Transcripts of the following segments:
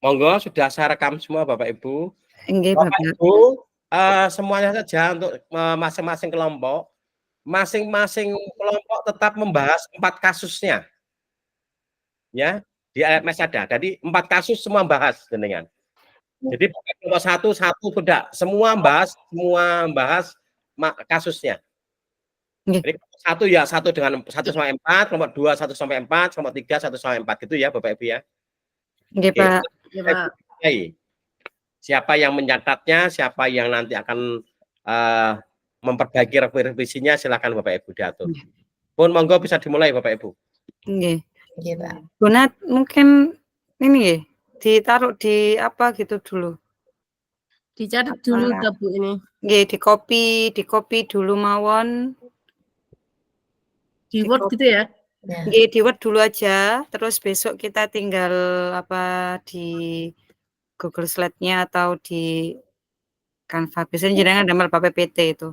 Monggo sudah saya rekam semua Bapak Ibu. Nggih, Bapak Bapak. Ibu, semuanya saja untuk masing-masing kelompok. Masing-masing kelompok tetap membahas 4 kasusnya. Ya, di LMS ada. Jadi 4 kasus semua bahas jenengan. Jadi kelompok satu sudah semua bahas kasusnya. Jadi kelompok 1 ya 1 dengan 1 sampai 4, kelompok 2 1 sampai 4, kelompok 3 1 sampai 4 gitu ya Bapak Ibu ya. Nggih, Pak. Siapa yang mencatatnya, siapa yang nanti akan memperbaiki revisinya, silakan Bapak Ibu diatur. Pun monggo bisa dimulai Bapak Ibu. Nggih. Nggih, Pak. Bu Nat, mungkin ini nggih, ditaruh di apa gitu dulu. Dicatat dulu Bu ini. Nggih, di copy dulu mawon. Di Word gitu ya? Nggih, di Word dulu aja, terus besok kita tinggal apa di Google Slide-nya atau di Canva. Biasanya jenengan damel PPT itu.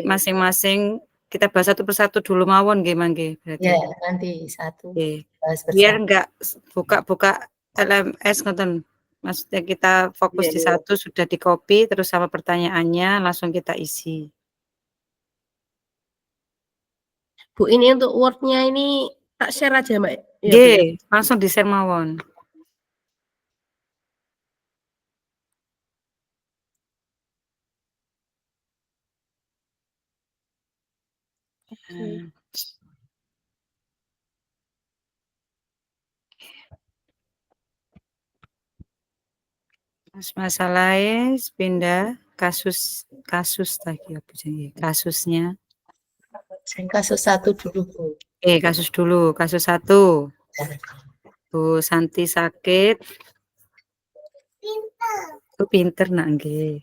Masing-masing kita bahas satu persatu dulu mawon nggih mangke berarti. Ya, nanti satu. Biar enggak buka-buka LMS ngoten. Maksudnya kita fokus di satu sudah di copy terus sama pertanyaannya langsung kita isi. Bu, ini untuk Word-nya ini tak share aja, Mbak. Nggih, langsung di-share mawon. Mas masalahnya pindah kasus tadi apa sih kasusnya? Kasus 1 dulu, Bu. Kasus dulu, kasus 1. Bu Santi sakit. Pinter nak nggih.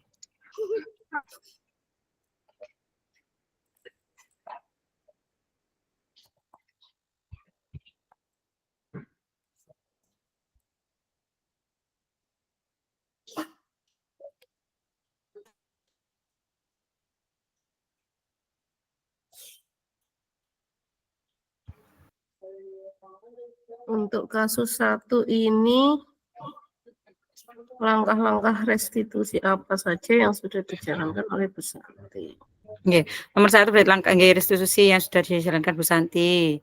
Untuk kasus 1 ini langkah-langkah restitusi apa saja yang sudah dijalankan oleh Bu Santi? Nggih, nomor 1 berarti langkah restitusi yang sudah dijalankan Bu Santi.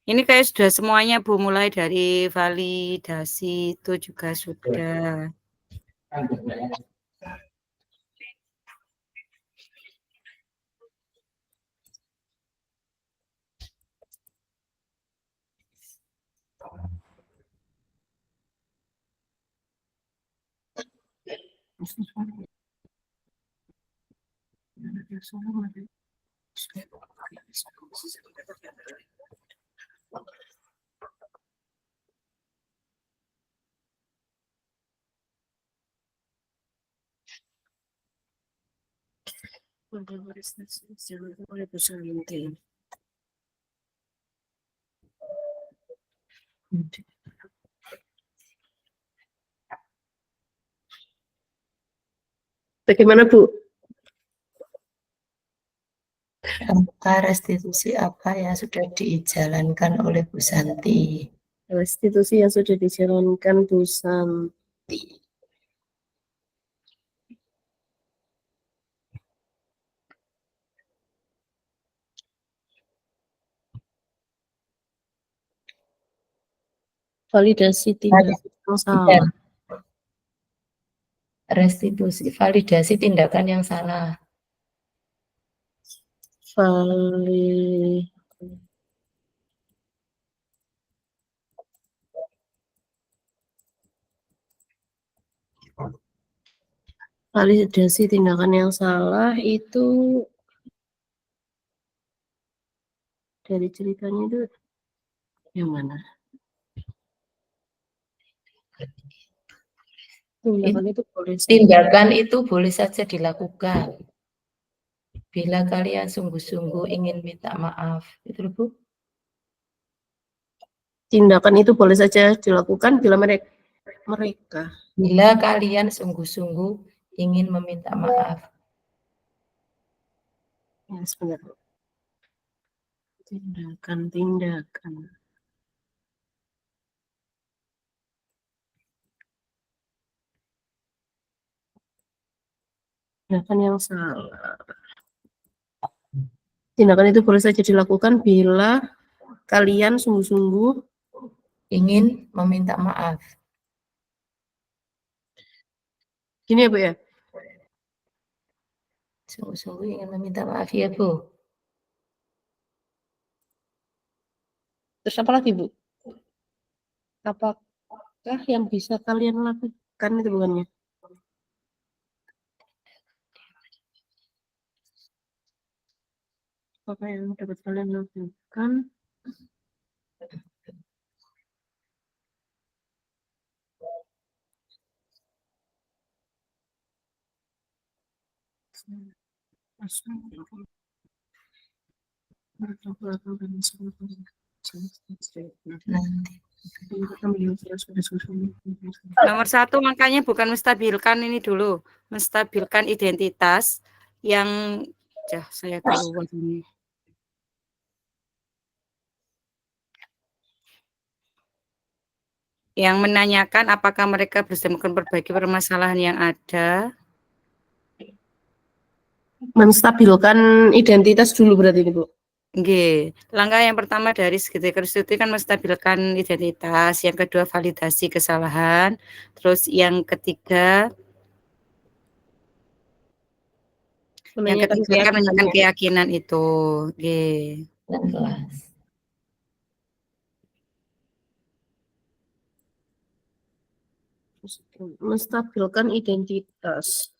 Ini kayak sudah semuanya Bu, mulai dari validasi itu juga sudah. Bagaimana, Bu? Langkah restitusi apa yang sudah dijalankan oleh Bu Santi? Restitusi yang sudah dijalankan Bu Santi. Validasi tindakan yang salah. Restitusi, validasi tindakan yang salah. Validasi tindakan yang salah itu dari ceritanya itu yang mana? Tindakan itu boleh saja dilakukan bila kalian sungguh-sungguh ingin minta maaf. Itu Bu. Tindakan itu boleh saja dilakukan bila mereka bila kalian sungguh-sungguh ingin meminta maaf. Ya, sebentar. Tindakan. Tindakan yang salah. Tindakan itu boleh saja dilakukan bila kalian sungguh-sungguh ingin meminta maaf. gini ya Bu ya. Sungguh-sungguh ingin meminta maaf ya Bu. Terus apa lagi Bu? Apakah yang bisa kalian lakukan itu bukannya? Apakah yang dapat kalian lakukan? Nomor 1 makanya bukan menstabilkan ini dulu, menstabilkan identitas yang saya keluar ini. Yang menanyakan apakah mereka berusaha memperbaiki permasalahan yang ada. Menstabilkan identitas dulu berarti ini Bu. Nggih. Langkah yang pertama dari segitiga itu kan menstabilkan identitas, yang kedua validasi kesalahan, terus yang ketiga Menanyakan kan menanyakan keyakinan itu. Nggih. Dan kelas. Menstabilkan identitas.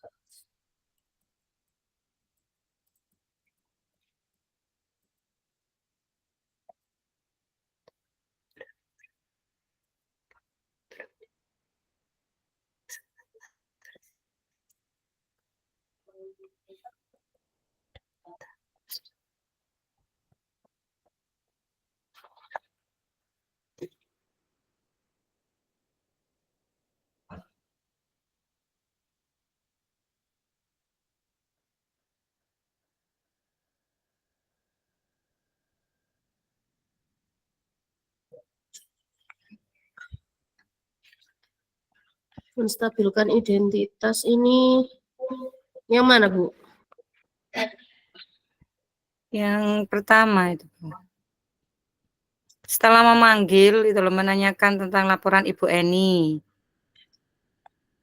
Menstabilkan identitas ini yang mana Bu? Yang pertama itu. Setelah memanggil itu loh, menanyakan tentang laporan Ibu Eni.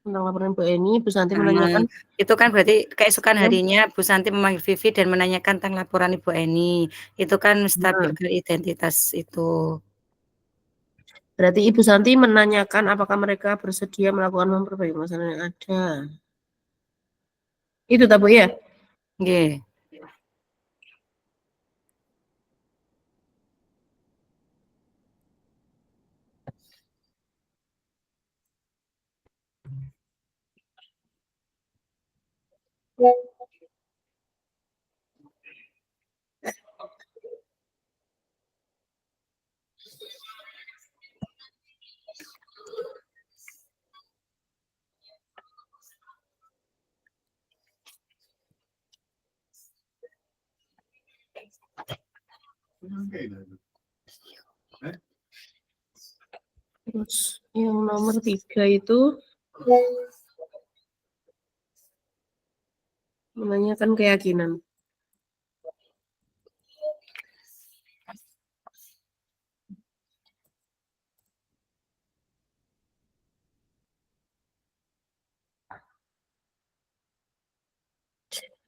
Tentang laporan Bu Eni, Bu Santi menanyakan. Itu kan berarti keesokan harinya Bu Santi memanggil Vivi dan menanyakan tentang laporan Ibu Eni. Itu kan menstabilkan identitas itu. Berarti Ibu Santi menanyakan apakah mereka bersedia melakukan memperbaiki masalah yang ada. Itu tak Bu ya? Nggih. Terus yang nomor 3 itu menanyakan keyakinan.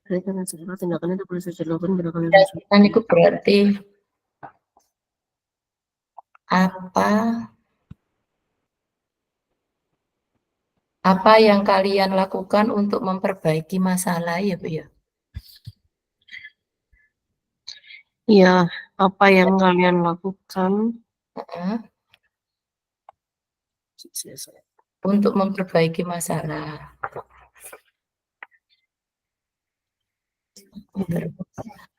Karena segala tindakan itu boleh saja dilakukan bila kalian Keyakinan itu berarti apa yang kalian lakukan untuk memperbaiki masalah ya Bu ya? Iya, apa yang kalian lakukan Untuk memperbaiki masalah.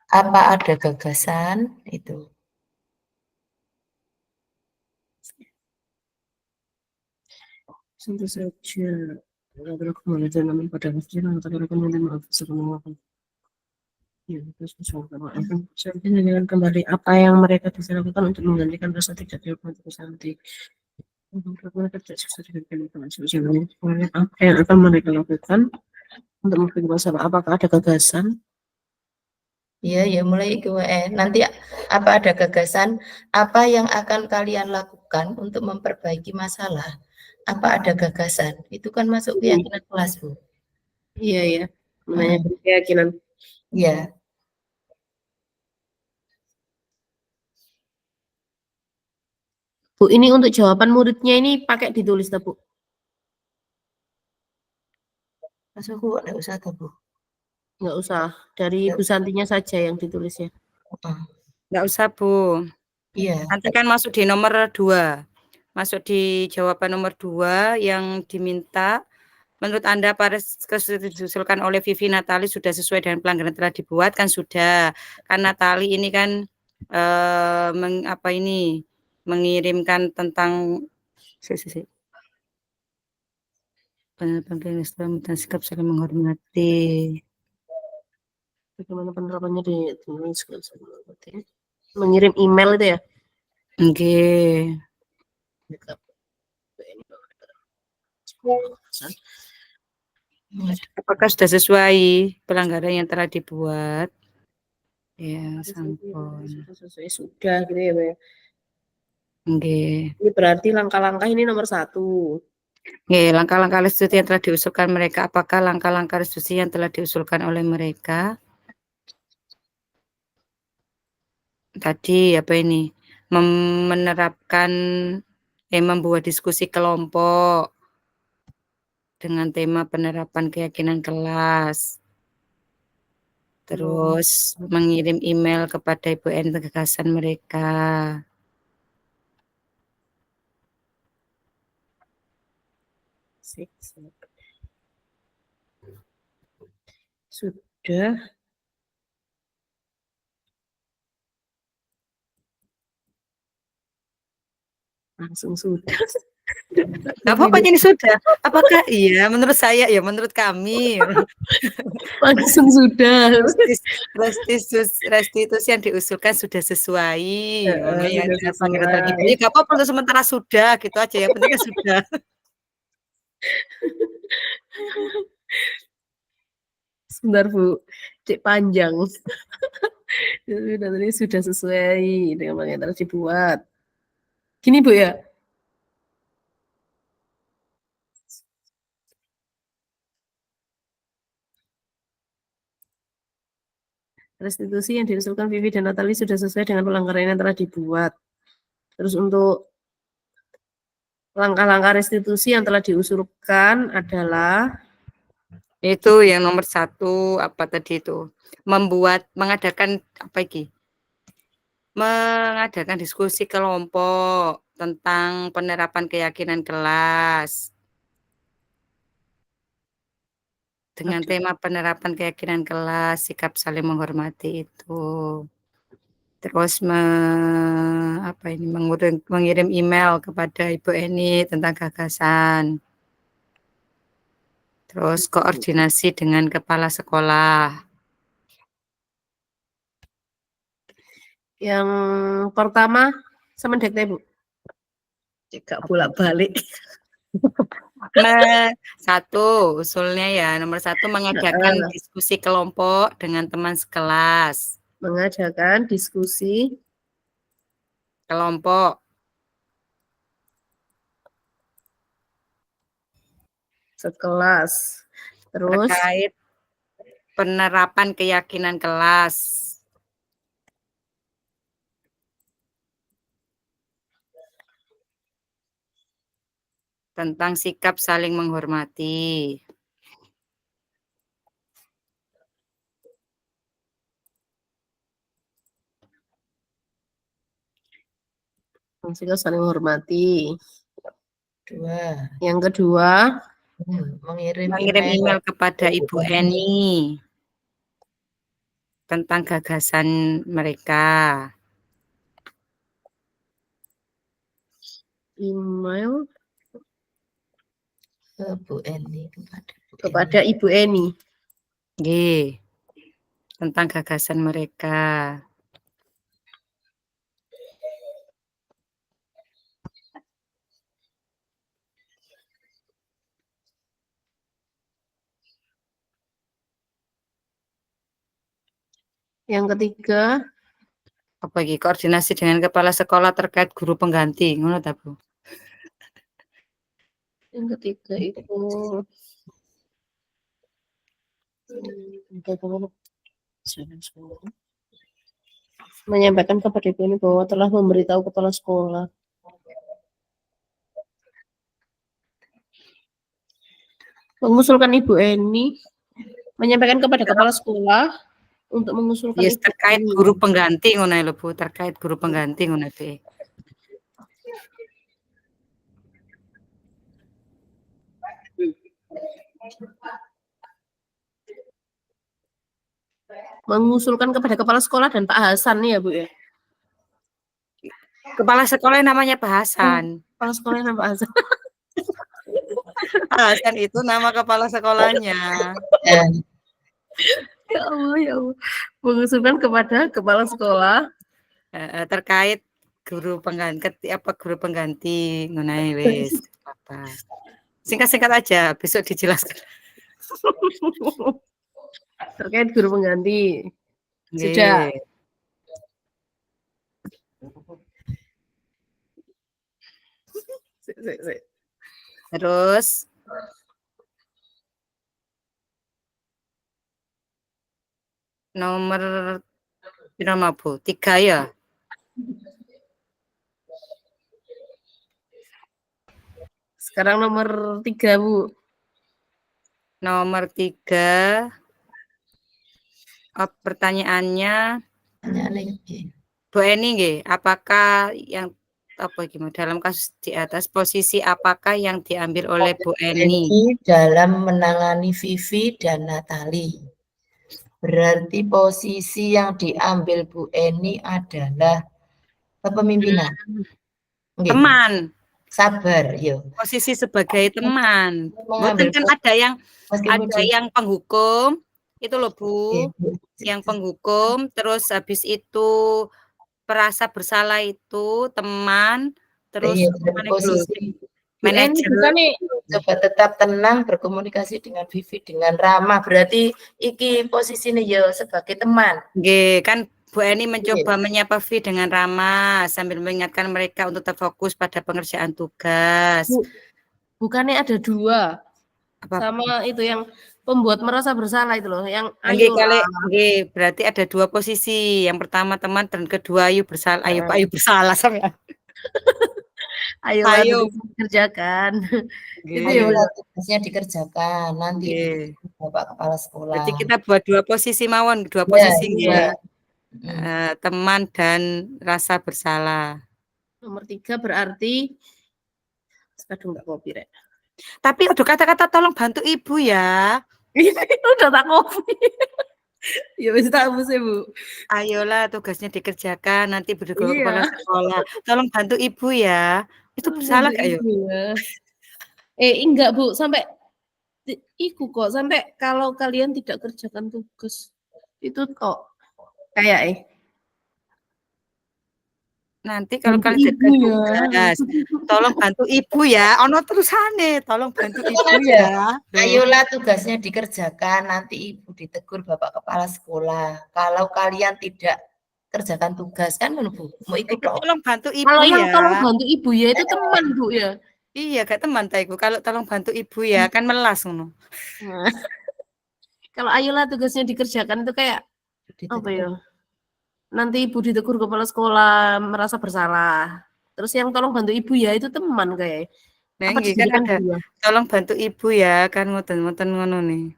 Apa ada gagasan itu? Tentu saja adalah kemanusiaan pada pikiran atau minta maaf sebelum apa. Ya, terus dengan kembali apa yang mereka bisa lakukan untuk menggantikan rasa tidak dihormati Bu Santi. Apa yang akan mereka lakukan untuk memperbaiki masalah? Apakah ada gagasan? Ya, ya mulai nanti apa ada gagasan apa yang akan kalian lakukan untuk memperbaiki masalah? Apa ada gagasan? Itu kan masuk keyakinan kelas, Bu. Iya ya, menanyakan keyakinan. Ya, Bu, ini untuk jawaban muridnya ini pakai ditulis tak, Bu? masuk enggak usah tuh, Bu. Nggak usah, dari Bu Santinya saja yang ditulisnya. Nggak usah, Bu. Iya. Nanti kan masuk di nomor 2. Masuk di jawaban nomor 2 yang diminta, menurut Anda apa diusulkan oleh Vivi Natali sudah sesuai dengan pelanggaran telah dibuat? Kan sudah. Kan Natali ini kan mengirimkan tentang penerapan sikap saling menghormati. Bagaimana penerapannya di mengirim email itu ya? Oke. Apakah sudah sesuai pelanggaran yang telah dibuat? Ya, sampun. Sudah gitu ya, Bu. Oke. Ini berarti langkah-langkah ini nomor 1. Oke, langkah-langkah restitusi yang telah diusulkan mereka. Apakah langkah-langkah restitusi yang telah diusulkan oleh mereka? Tadi apa ini? Menerapkan membuat diskusi kelompok dengan tema penerapan keyakinan kelas. Terus mengirim email kepada Ibu N gagasan mereka. Sudah. Langsung sudah. Apa ini sudah? Apakah iya? Menurut saya ya, menurut kami. Langsung sudah. Restitusi yang diusulkan sudah sesuai. Sudah sesuai. Ini gak apa-apa untuk sementara sudah, gitu aja ya. Pentingnya sudah. Sebentar, Bu. Cek panjang. Tadi sudah sesuai dengan yang telah dibuat. Gini, Bu ya. Restitusi yang diusulkan Vivi dan Natali sudah sesuai dengan pelanggaran yang telah dibuat. Terus untuk langkah-langkah restitusi yang telah diusulkan adalah Itu yang nomor 1, apa tadi itu? Mengadakan apa iki? Mengadakan diskusi kelompok tentang penerapan keyakinan kelas. Dengan tema penerapan keyakinan kelas, sikap saling menghormati itu. Terus mengirim email kepada Ibu Eni tentang gagasan. Terus koordinasi dengan kepala sekolah. yang pertama sama Mendekte, Bu. Jika bolak-balik. 1 usulnya ya, nomor 1 mengadakan diskusi kelompok dengan teman sekelas. Mengadakan diskusi Kelompok sekelas. Terus terkait penerapan keyakinan kelas. Tentang sikap saling menghormati. sikap saling menghormati. 2. Yang kedua, mengirim email kepada Ibu Eni tentang gagasan mereka. Email ke Bu Eni kepada Ibu Eni. Nggih. tentang gagasan mereka. Yang ketiga, Apa iki? Koordinasi dengan kepala sekolah terkait guru pengganti, ngono ta, Bu? yang ketiga itu menyampaikan kepada ibu ini bahwa telah memberitahu kepala sekolah. Mengusulkan Ibu Eni menyampaikan kepada kepala sekolah untuk mengusulkan Yes, Ibu terkait Eni. guru pengganti ngono lho, Bu, terkait guru pengganti ngono iki. Mengusulkan kepada kepala sekolah dan Pak Hasan nih ya, Bu ya. Kepala sekolah namanya Pak Hasan. Kepala sekolah dan Pak Hasan. Pak Hasan itu nama kepala sekolahnya. Ya, Ya Allah, ya Allah. Mengusulkan kepada kepala sekolah Terkait guru pengganti apa guru pengganti ngono ae wis. Apa. Singkat-singkat aja, besok dijelaskan. terkait guru pengganti. Nggih. Sudah. Sik. Terus nomor berapa, Bu? 3 ya? Sekarang nomor 3, Bu. Nomor 3 pertanyaannya pertanyaan lagi. Bu Eni nggih, apakah yang apa gimana dalam kasus di atas posisi apakah yang diambil oleh Bu Eni? Eni dalam menangani Vivi dan Natali. Berarti posisi yang diambil Bu Eni adalah kepemimpinan. Nggih. Teman, Sabar, yo. posisi sebagai teman. Mengambil Mboten kan meskipun ada yang penghukum, itu loh Bu, Bu. yang penghukum, terus habis itu perasa bersalah itu teman, terus Iya, apa lagi lho, posisi Bu Eni manajer. bukannya coba tetap tenang berkomunikasi dengan Vivi dengan ramah. Berarti iki posisinya yo sebagai teman. Nggih, kan Bu Eni mencoba menyapa Vi dengan ramah sambil mengingatkan mereka untuk terfokus pada pengerjaan tugas. Bu, bukannya ada 2. Apa? Sama itu yang pembuat merasa bersalah itu loh, yang Nggih, ayo lah. nggih, berarti ada 2 posisi. Yang pertama teman dan kedua ayo bersalah. Ayo bersalah sampean. Ayolah Ayo. tugas dikerjakan. Itu ya, Ayolah tugasnya dikerjakan nanti Nggih. Bapak Kepala Sekolah. Berarti kita buat 2 posisi mawon, 2 Ya, posisi nggih. iya. Teman dan rasa bersalah. nomor 3 berarti kadang enggak copyright. Tapi udah kata-kata tolong bantu ibu ya. Udah tak copy. Ya wis tak hapus ya, Bu. Ayolah tugasnya dikerjakan nanti berdua Iya. kepala sekolah. Tolong bantu ibu ya. Itu bersalah gak ya? Enggak, Bu, sampai iku kok sampai kalau kalian tidak kerjakan tugas itu kok kayak Nanti kalau bantu kalian ibu kerjakan ya. tugas, tolong bantu ibu ya. Ono terusane, tolong bantu ibu aja. ya. Ayolah tugasnya dikerjakan nanti Ibu ditegur Bapak Kepala Sekolah. Kalau kalian tidak kerjakan tugas kan Bu, mau ikut Itu dong. tolong bantu ibu Kalau yang ya. tolong bantu ibu ya itu teman, Bu ya. Iya, gak teman ta iku. Kalau tolong bantu ibu ya kan melas ngono. Nah, kalau ayolah tugasnya dikerjakan itu kayak apa ya? Nanti ibu ditegur kepala sekolah merasa bersalah. Terus yang tolong bantu ibu ya itu teman kayak. Nah, Apa nggih kan dijadikan ada dua? tolong bantu ibu ya kan ngoten-ngoten ngono nih.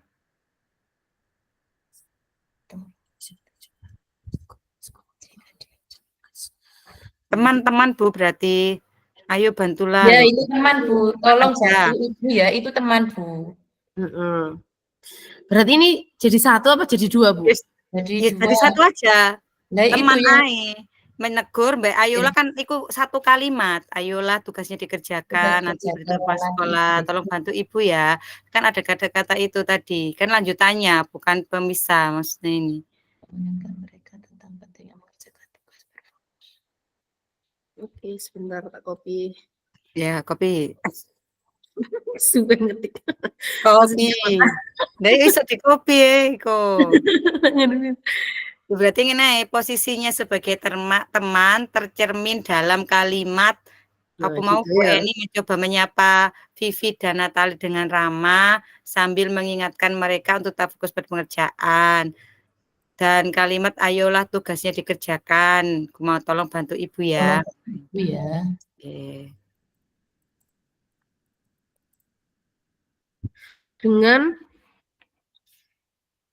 Teman-teman Bu berarti. Ayo bantulah. Ya loh. ini teman Bu, tolong Aja. bantu Ibu ya, itu teman Bu. Berarti ini jadi 1 apa jadi 2, Bu? Jadi Ya, dua. jadi 1 aja. Nah, Teman itu yang ae. Menegur Mbak Ayola kan itu 1 kalimat. Ayolah tugasnya dikerjakan, nanti beritahu kepala sekolah, tolong bantu ibu ya. Kan ada kata-kata itu tadi. Kan lanjutannya, bukan pemisah maksudnya ini. mengingatkan mereka tentang pentingnya mengerjakan tugas. Oke, sebentar tak copy. Ya, kopi. Sudah ngetik. Kopi. Nah, iso di kopi kok. Berarti ini posisinya sebagai teman tercermin dalam kalimat Nah, aku mau gitu Bu ya. Eni mencoba menyapa Vivi dan Natali dengan ramah sambil mengingatkan mereka untuk tetap fokus pada pengerjaan. Dan kalimat ayolah tugasnya dikerjakan. Aku mau tolong bantu Ibu ya. Ibu ya. Oke.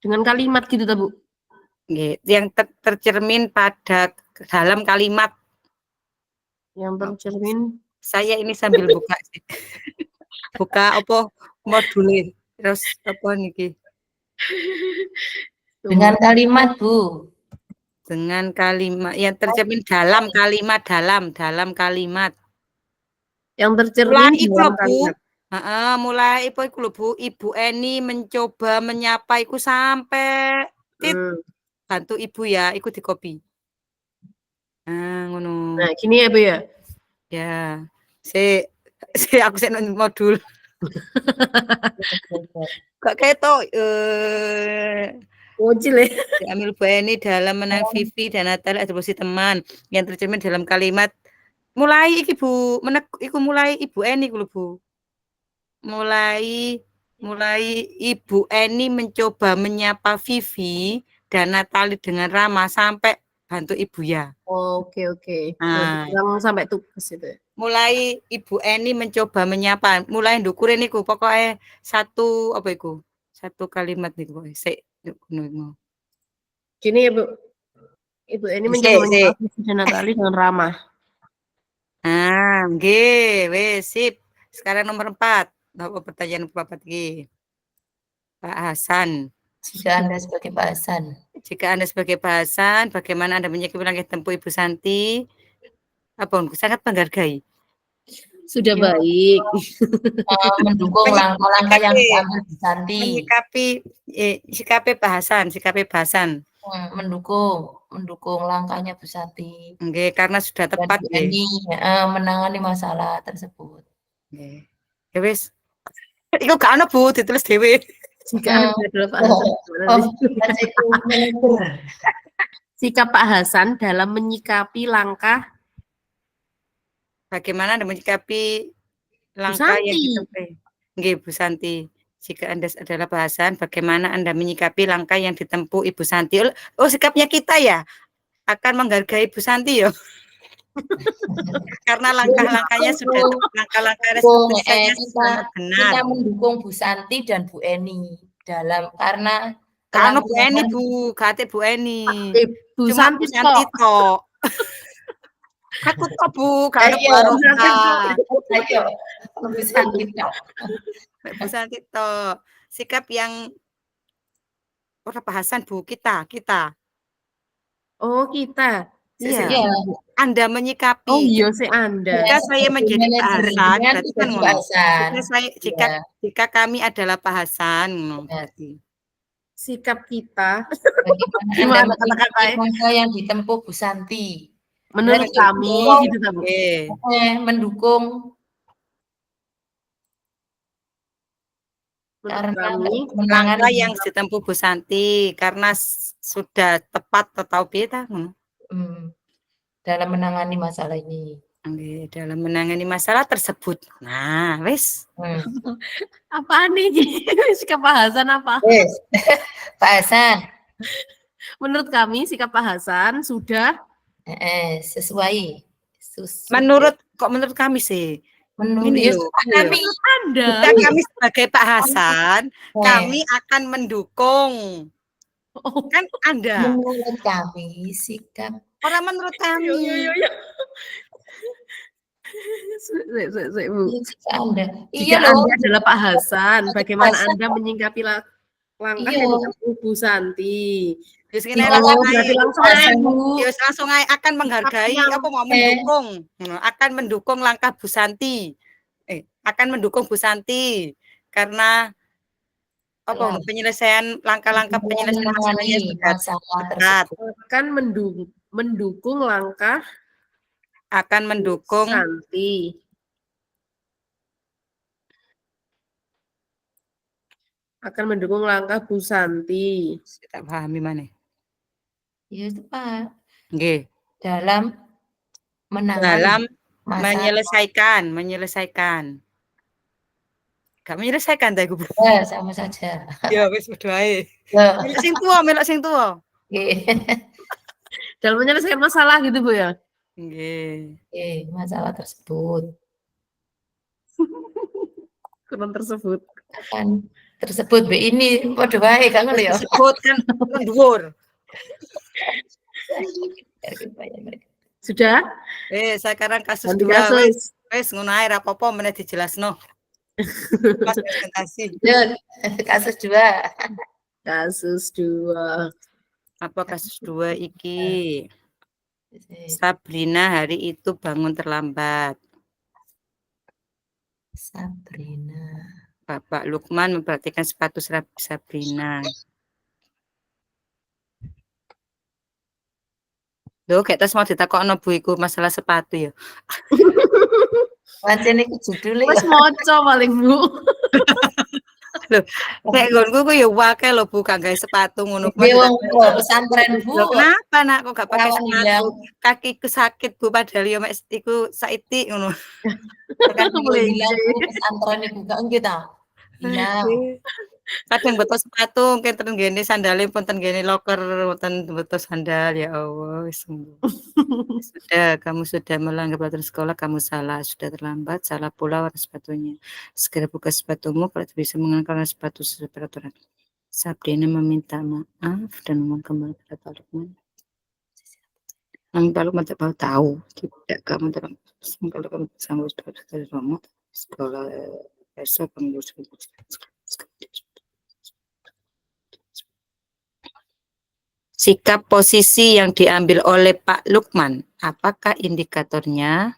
Dengan kalimat gitu ta, Bu? Oke. Yang tercermin pada dalam kalimat. Yang tercermin Saya ini sambil buka sih. Buka apa modulin. Terus apa niki? Dengan kalimat, Bu. Dengan kalimat yang tercermin dalam kalimat dalam kalimat. yang tercermin Mulai iku lho, dalam Bu. kalimat. Heeh, mulai iku lho, Bu. Ibu Eni mencoba menyapa iku sampai bantu Ibu ya, iku di copy. Nah, ngono. Nah, gini ya, Bu ya. Ya. Aku sik modul. Kok ketok Bocil ya. diambil Bu Eni dalam menang Vivi dan Natali ada posisi teman yang tercermin dalam kalimat mulai iki Bu, iku mulai Ibu Eni ku lho, Bu. Mulai Ibu Eni mencoba menyapa Vivi dan Natali dengan ramah sampai bantu Ibu ya. Oke. Nah, Kurang sampai tugas itu. mulai Ibu Eni mencoba menyapa, mulai ndukurin niku pokoknya satu apa iku? Satu kalimat niku sik ngono. Gini ya, Bu. Ibu Eni mencoba menyapa Vivi dan Natali dengan ramah. Ah, nggih, wis sip. Sekarang nomor 4. Apa pertanyaan Bapak iki? Pak Hasan. Jika Anda sebagai Pak Hasan. Jika Anda sebagai Pak Hasan, bagaimana Anda menyikapi langkah tempuh Ibu Santi? Apa sangat menghargai. Sudah Ya. baik. Mendukung langkah-langkah yang diambil Bu Santi. Sikapi Pak Hasan. Mendukung langkahnya Bu Santi. Nggih, karena sudah tepat ini menangani masalah tersebut. Nggih. Ya wis. Iku gak ono Bu, ditulis dhewe. Jika Anda adalah Pak Hasan. Sikap Pak Hasan dalam menyikapi langkah Bagaimana Anda menyikapi langkah yang ditempuh? Nggih, Bu Santi. Jika Anda adalah Pak Hasan, bagaimana Anda menyikapi langkah yang ditempuh Ibu Santi? Oh, sikapnya kita ya akan menghargai Ibu Santi ya. Karena langkah-langkahnya sudah langkah-langkah restrukturisasinya sudah benar. Kita mendukung Bu Santi dan Bu Eni dalam karena Karena Bu Eni Bu, kate Bu Eni. Bu Cuma Santi Bu Santi tok. Aku tok Bu, karena Bu Arofa. Ayo, Bu Santi tok. Bu Santi tok. Sikap yang ora bahasan Bu, kita. Oh, kita. Iya. Anda menyikapi. Oh iya, Anda. Jika saya menjadi Pak Hasan, berarti kan jika kami adalah Pak Hasan, berarti. Sikap kita. Gimana kata-kata yang ditempuh Bu Santi? Menurut kami, gitu kan Bu? Mendukung. Karena langkah yang ditempuh Bu Santi karena sudah tepat atau beda dalam menangani masalah ini. Dalam menangani masalah tersebut. Nah, wis. Apaan nih? Sikap Pak Hasan apa? Pak Hasan. Menurut kami sikap Pak Hasan sudah sesuai. Menurut kami sih. Menurut kami Anda. Jika kami sebagai Pak Hasan, kami akan mendukung. Kan Anda. Menurut kami sikap. Orang menurut kami. Jika Anda adalah Pak Hasan, bagaimana Anda menyingkapi langkah yang ditempuh Bu Santi? Langsung akan menghargai apa mau mendukung. Akan mendukung langkah Bu Santi. Akan mendukung Bu Santi karena apa penyelesaian langkah-langkah penyelesaian masalahnya menangani sudah masalah tepat, tersebut. Akan mendukung langkah akan mendukung Santi. Akan mendukung langkah Bu Santi. tak pahami mana. Ya itu Pak, Nggih. dalam menangani Dalam masalah. menyelesaikan. Gak menyelesaikan ta iku. Ya, sama saja. Ya wis padha ae. Ya, Melok sing tuwa. oke. Dalam menyelesaikan masalah gitu Bu ya. Nggih. Oke, masalah tersebut Kurang tersebut. akan tersebut be ini padha wae kan ngono ya. Tersebut kan dhuwur. Sudah? Sekarang kasus Ganti 2 kasus. wis ngono ae ra apa-apa meneh dijelasno. Pas presentasi. Ya, kasus 2. Kasus 2. Apa kasus 2 iki? Sabrina hari itu bangun terlambat. Sabrina. Bapak Lukman memperhatikan sepatu Sabrina. Loh, kayak terus mau ditakokno Bu iku masalah sepatu ya. Pancen iku judule Wis moco paling Bu. Nek nggonku ku ya akeh lho Bu kang gawe sepatu ngono. Nggih wong pesantren Bu. Loh, kenapa nak kok gak pakai Rawan sepatu? hilang. Kakiku sakit Bu padahal ya mek iku saiti ngono. Kan Melinci. hilang pesantren iku gak nggih ta. Hilang. Kadang betul sepatu mungkin ten gene sandale pun ten gene loker ten betul sandal ya Allah wis sudah kamu sudah melanggar peraturan sekolah kamu salah sudah terlambat salah pula warna sepatunya segera buka sepatumu kalau bisa mengenakan sepatu sesuai peraturan. Sabrina meminta maaf dan kembali pada Pak Lukman. Pak Lukman tak tahu tidak kamu dalam kalau kamu sanggup dari rumah sekolah besok kamu harus sikap posisi yang diambil oleh Pak Lukman, apakah indikatornya?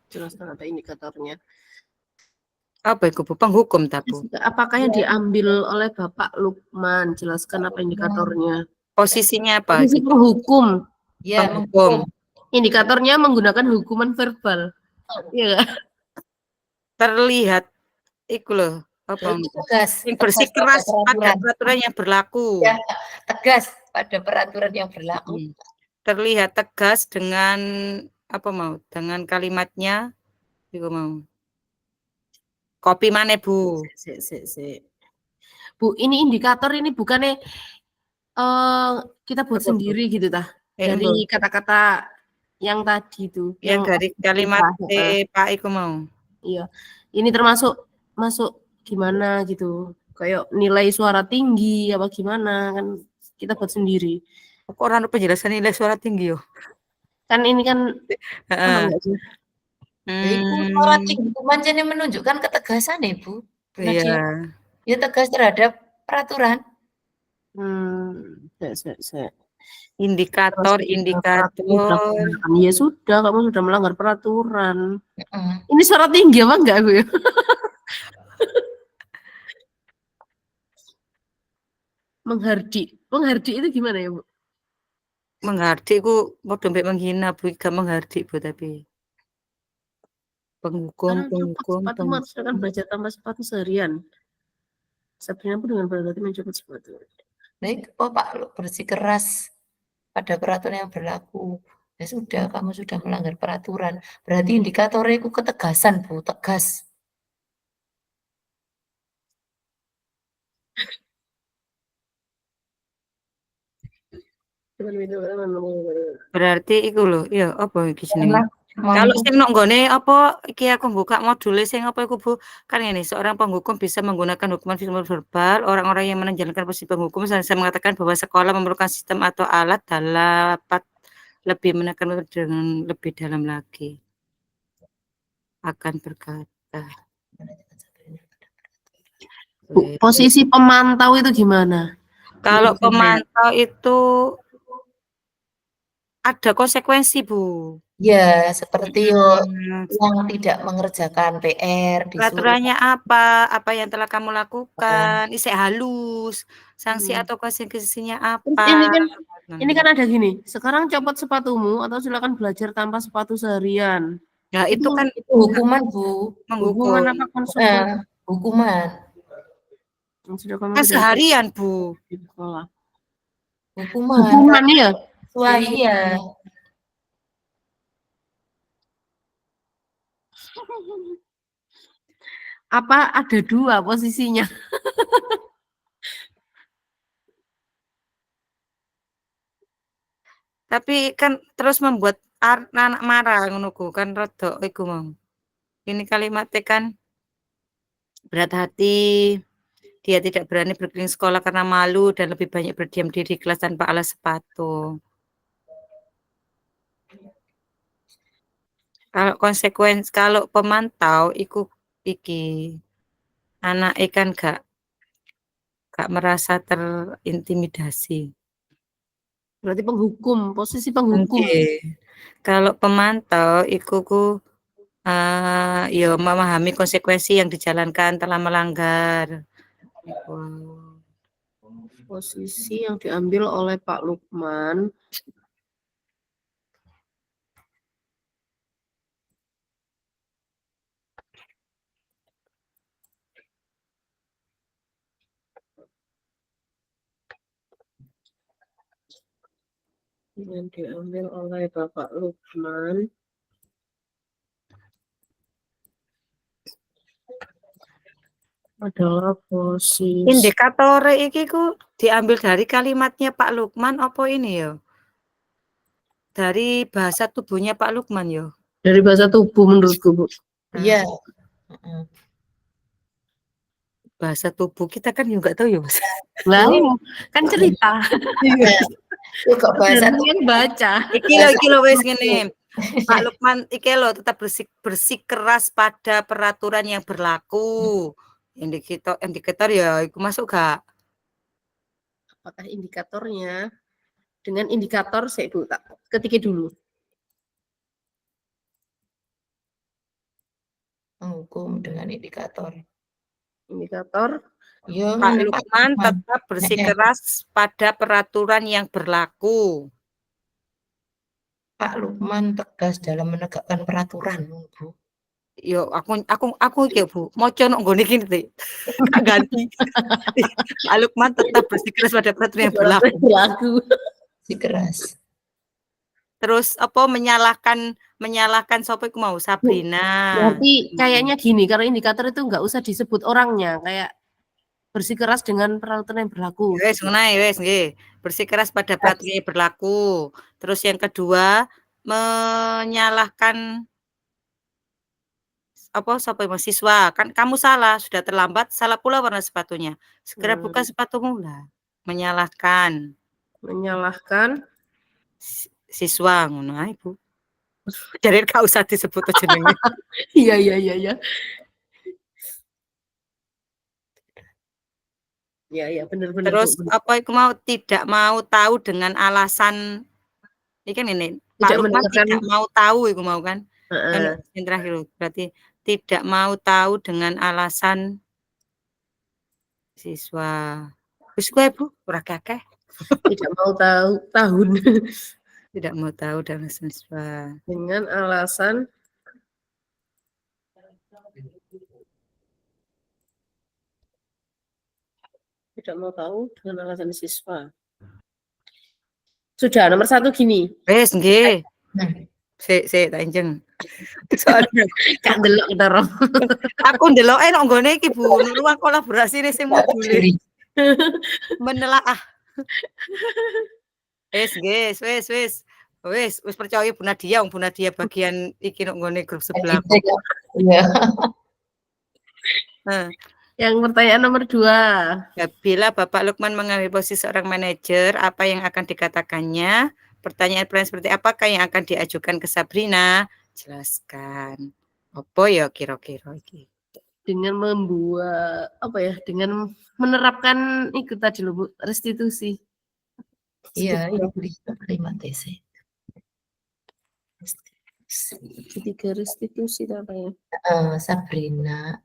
Jelaskan ada indikatornya. Apa itu Bu? Penghukum tabu. Apakah yang diambil oleh Bapak Lukman? Jelaskan apa indikatornya. Posisinya apa? Posisi penghukum. Ya, Penghukum. Indikatornya menggunakan hukuman verbal. Iya kan? Terlihat itu loh. Apa? tegas. Yang bersikeras pada peraturan yang berlaku. Ya, tegas pada peraturan yang berlaku. Terlihat tegas dengan apa mau? Dengan kalimatnya itu mau. Kopi mana Bu? Bu, ini indikator ini bukannya kita buat sendiri gitu tah. Dari kata-kata yang tadi itu. Yang dari kalimat Pak Iko mau. Iya. Ini termasuk gimana gitu. Kayak nilai suara tinggi apa gimana kan kita buat sendiri. Kok orang penjelasan nilai suara tinggi yo? Kan ini kan Itu suara tinggi pancen menunjukkan ketegasan Ibu. Iya. Ya tegas terhadap peraturan. Indikator. Ya sudah, kamu sudah melanggar peraturan. Ini suara tinggi apa enggak gue? Menghardik itu gimana ya Bu? Menghardik ku mau dompet menghina Bu, gak menghardik Bu tapi. Penghukum. Sepatu akan belajar tambah sepatu seharian. Sabrina pun dengan berhati mencopot sepatu. Baik, Pak bersikeras pada peraturan yang berlaku. Ya sudah, kamu sudah melanggar peraturan. Berarti indikatornya itu ketegasan, Bu, tegas. Berarti itu loh, ya apa iki jenenge? Kalau sing nok nggone apa iki aku buka module sing apa iku Bu? Kan ini seorang penghukum bisa menggunakan hukuman verbal, orang-orang yang menjalankan posisi penghukum saya mengatakan bahwa sekolah memerlukan sistem atau alat dapat lebih menekan dengan lebih dalam lagi. Akan berkata. Posisi pemantau itu gimana? Kalau pemantau itu ada konsekuensi, Bu. Ya, seperti Mhm. yang tidak mengerjakan PR disuruh Peraturannya apa? Apa yang telah kamu Nah, lakukan? Isek halus. Sanksi Hmm. atau konsekuensinya Terus apa? ini kan ada gini, sekarang copot sepatumu atau silakan belajar tanpa sepatu seharian. Nah, itu kan itu hukuman, Bu. Hukuman menghukum. apa konsekuensi Hukuman. yang sudah kamu Kan tidak seharian, Bu. di sekolah? Hukuman. Hukuman ya? Sesuai ya. Apa ada dua posisinya? Tapi kan terus membuat anak marah ngono ku kan rada iku mau. Ini kalimatnya kan berat hati. Dia tidak berani berkeliling sekolah karena malu dan lebih banyak berdiam diri di kelas tanpa alas sepatu. Kalau pemantau iku iki anak ikan gak merasa terintimidasi. Berarti penghukum, posisi penghukum. Oke. Kalau pemantau iku ya memahami konsekuensi yang dijalankan telah melanggar. Iku. Posisi yang diambil oleh Pak Lukman adalah posisi Indikator iki ku diambil dari kalimatnya Pak Lukman apa ini ya? Dari bahasa tubuhnya Pak Lukman ya? dari bahasa tubuh menurutku, Bu. Iya. Bahasa tubuh kita kan juga tahu ya, Mas. Lah, kan cerita. Itu kok bahasa Dan yang baca. Iki lo wes ngene. Pak Lukman iki lo tetap bersikeras pada peraturan yang berlaku. Indikator ya iku masuk gak? Apakah indikatornya dengan indikator saya Bu tak ketik dulu. Menghukum dengan indikator. Indikator Ya, Pak Lukman tetap bersikeras pada peraturan yang berlaku. Pak Lukman tegas dalam menegakkan peraturan, Bu. Yo aku iki Bu, maca nang nggone iki Dik. Gak ganti. Pak Lukman tetap bersikeras pada peraturan yang berlaku. Bersikeras. Terus apa menyalahkan sapa iku mau? Sabrina. Berarti kayaknya gini, karena indikator itu nggak usah disebut orangnya, kayak bersikeras dengan peraturan yang berlaku. Wes ngono ae wes nggih. Bersikeras pada peraturan yang berlaku. Terus yang kedua menyalahkan sapa siswa, kan kamu salah, sudah terlambat, salah pula warna sepatunya. Segera buka sepatumu lah. Menyalahkan siswa ngono ae, Bu. Jadi gak usah disebut jenenge. Iya. Iya, benar. Terus apa iku mau tidak mau tahu dengan alasan ini kan ini Pak Lukman tidak mau tahu iku mau kan. Kan yang terakhir berarti tidak mau tahu dengan alasan siswa. Wis kowe Bu, ora kakeh. Tidak mau tahu tahun. Tidak mau tahu dan siswa. Dengan alasan tidak mau tahu dengan alasan siswa. Sudah, nomor 1 gini. Wes nggih. Sik tak enjeng. Soalnya Kak ndelok kita rom. aku ndeloke nang nggone iki Bu, ruang kolaborasi sing module. Menelaah. Wes percaya Bu Nadia, Bu Nadia bagian iki nang nggone grup sebelah. Iya. Yang pertanyaan nomor 2. Ya, bila Bapak Lukman mengambil posisi seorang manajer, apa yang akan dikatakannya? Pertanyaan seperti apakah yang akan diajukan ke Sabrina? Jelaskan. Apa ya kira-kira iki? Dengan membuat dengan menerapkan itu tadi loh Bu, restitusi. Iya, 5 TC. Ketiga restitusi itu apa ya? Sabrina.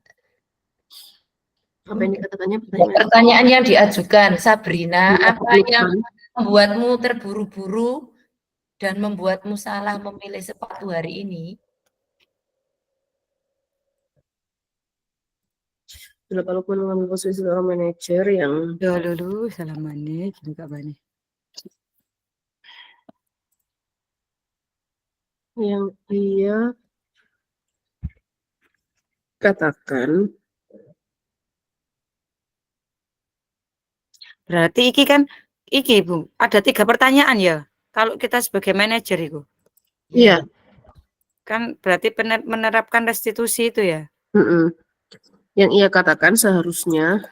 Apa yang dikatakannya Pertanyaan yang diajukan, Sabrina, Iya, apa yang membuatmu terburu-buru dan membuatmu salah memilih sepatu hari ini? Bila kalau pun mengambil posisi seorang manajer yang Dulu salamannya gini Kak Bani. ia katakan Berarti iki Bu, ada 3 pertanyaan ya. Kalau kita sebagai manajer itu. iya. Kan berarti menerapkan restitusi itu ya. Yang ia katakan seharusnya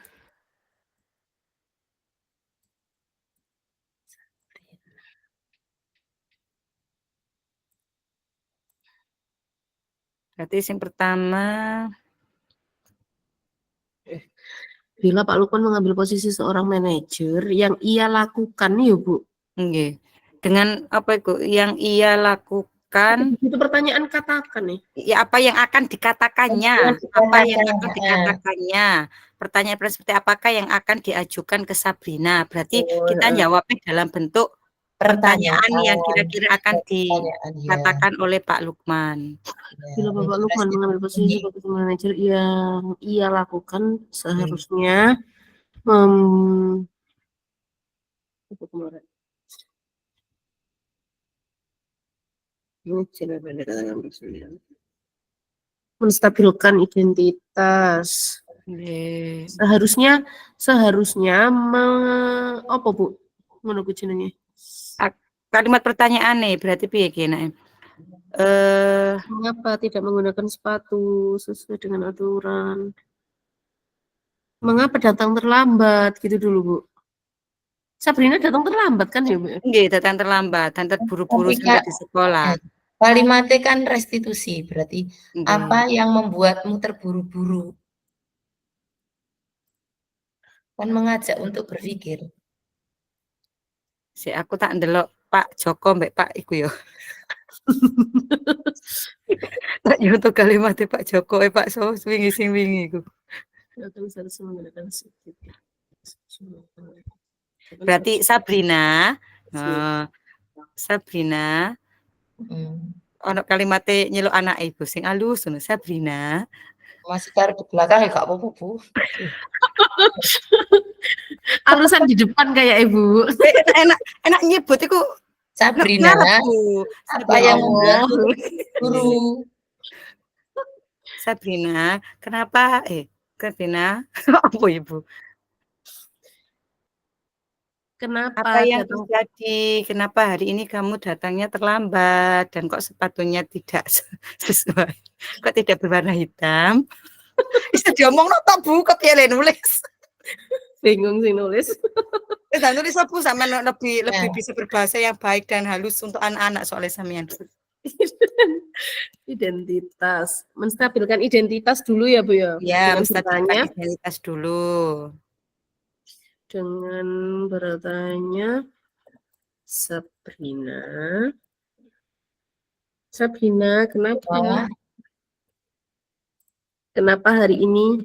Berarti yang pertama bila Pak Lukman mengambil posisi seorang manajer yang ia lakukan nih, Bu. nggih. Dengan apa itu yang ia lakukan Itu pertanyaan katakan nih. ya apa yang akan dikatakannya, apa yang akan dikatakannya. Pertanyaan seperti apakah yang akan diajukan ke Sabrina. Berarti kita jawabnya dalam bentuk pertanyaan yang kira-kira akan dikatakan oleh Pak Lukman. Bila Bapak Lukman mengambil posisi sebagai manajer yang ia lakukan seharusnya menstabilkan identitas. Seharusnya apa Bu? Menunggu jenenge. Kalimat pertanyaan nih berarti piye kene? Mengapa tidak menggunakan sepatu sesuai dengan aturan? Mengapa datang terlambat gitu dulu, Bu? Sabrina datang terlambat kan ya, Bu? Nggih, datang terlambat dan terburu-buru sampai di sekolah. Kalimatnya kan restitusi, berarti apa yang membuatmu terburu-buru? Kan mengajak untuk berpikir. Si aku tak ndelok Pak Joko mbek Pak iku yo. Tak nyoto kalimatnya Pak Joko Pak So wingi sing wingi iku. Berarti Sabrina ono kalimatnya nyeluk anak ibu sing alus ngono Sabrina. Masih taruh di belakang ya gak apa-apa, Bu. Alusan di depan kayak Ibu. Enak nyebut iku Sabrina, apa yang membuatmu guru? Sabrina, kenapa Sabrina, apa Ibu? Kenapa? Apa yang terjadi? Kenapa hari ini kamu datangnya terlambat dan kok sepatunya tidak sesuai? Kok tidak berwarna hitam? Bisa diomong no Bu, kepiye nulis? Bingung sih nulis. Nulis apa sama lebih bisa berbahasa yang baik dan halus untuk anak-anak soalnya samian. Identitas, menstabilkan identitas dulu ya Bu ya. Ya, menstabilkan identitas dulu. Dengan bertanya Sabrina, kenapa hari ini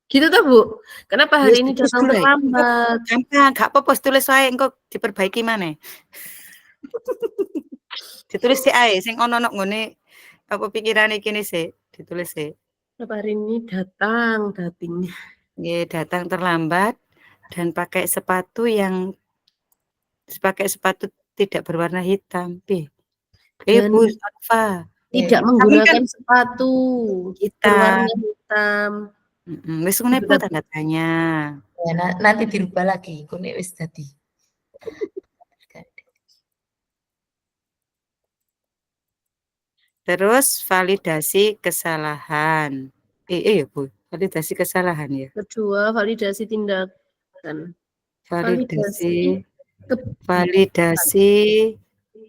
gitu tuh Bu? Kenapa hari ini datang terlambat? Gampang, gak apa-apa tulis wae engko diperbaiki maneh. Ditulis sik ae sing ono ngene apa pikirane kene sik, ditulis sik. Kenapa hari ini datang Nggih, datang terlambat dan pakai sepatu tidak berwarna hitam. Bu Alfa. Tidak menggunakan sepatu berwarna hitam. Wis ngene Bu tanda tanya. Ya, nanti dirubah lagi, kuning wis tadi. Terus validasi kesalahan. Ya Bu, validasi kesalahan ya. Kedua, validasi tindakan. Validasi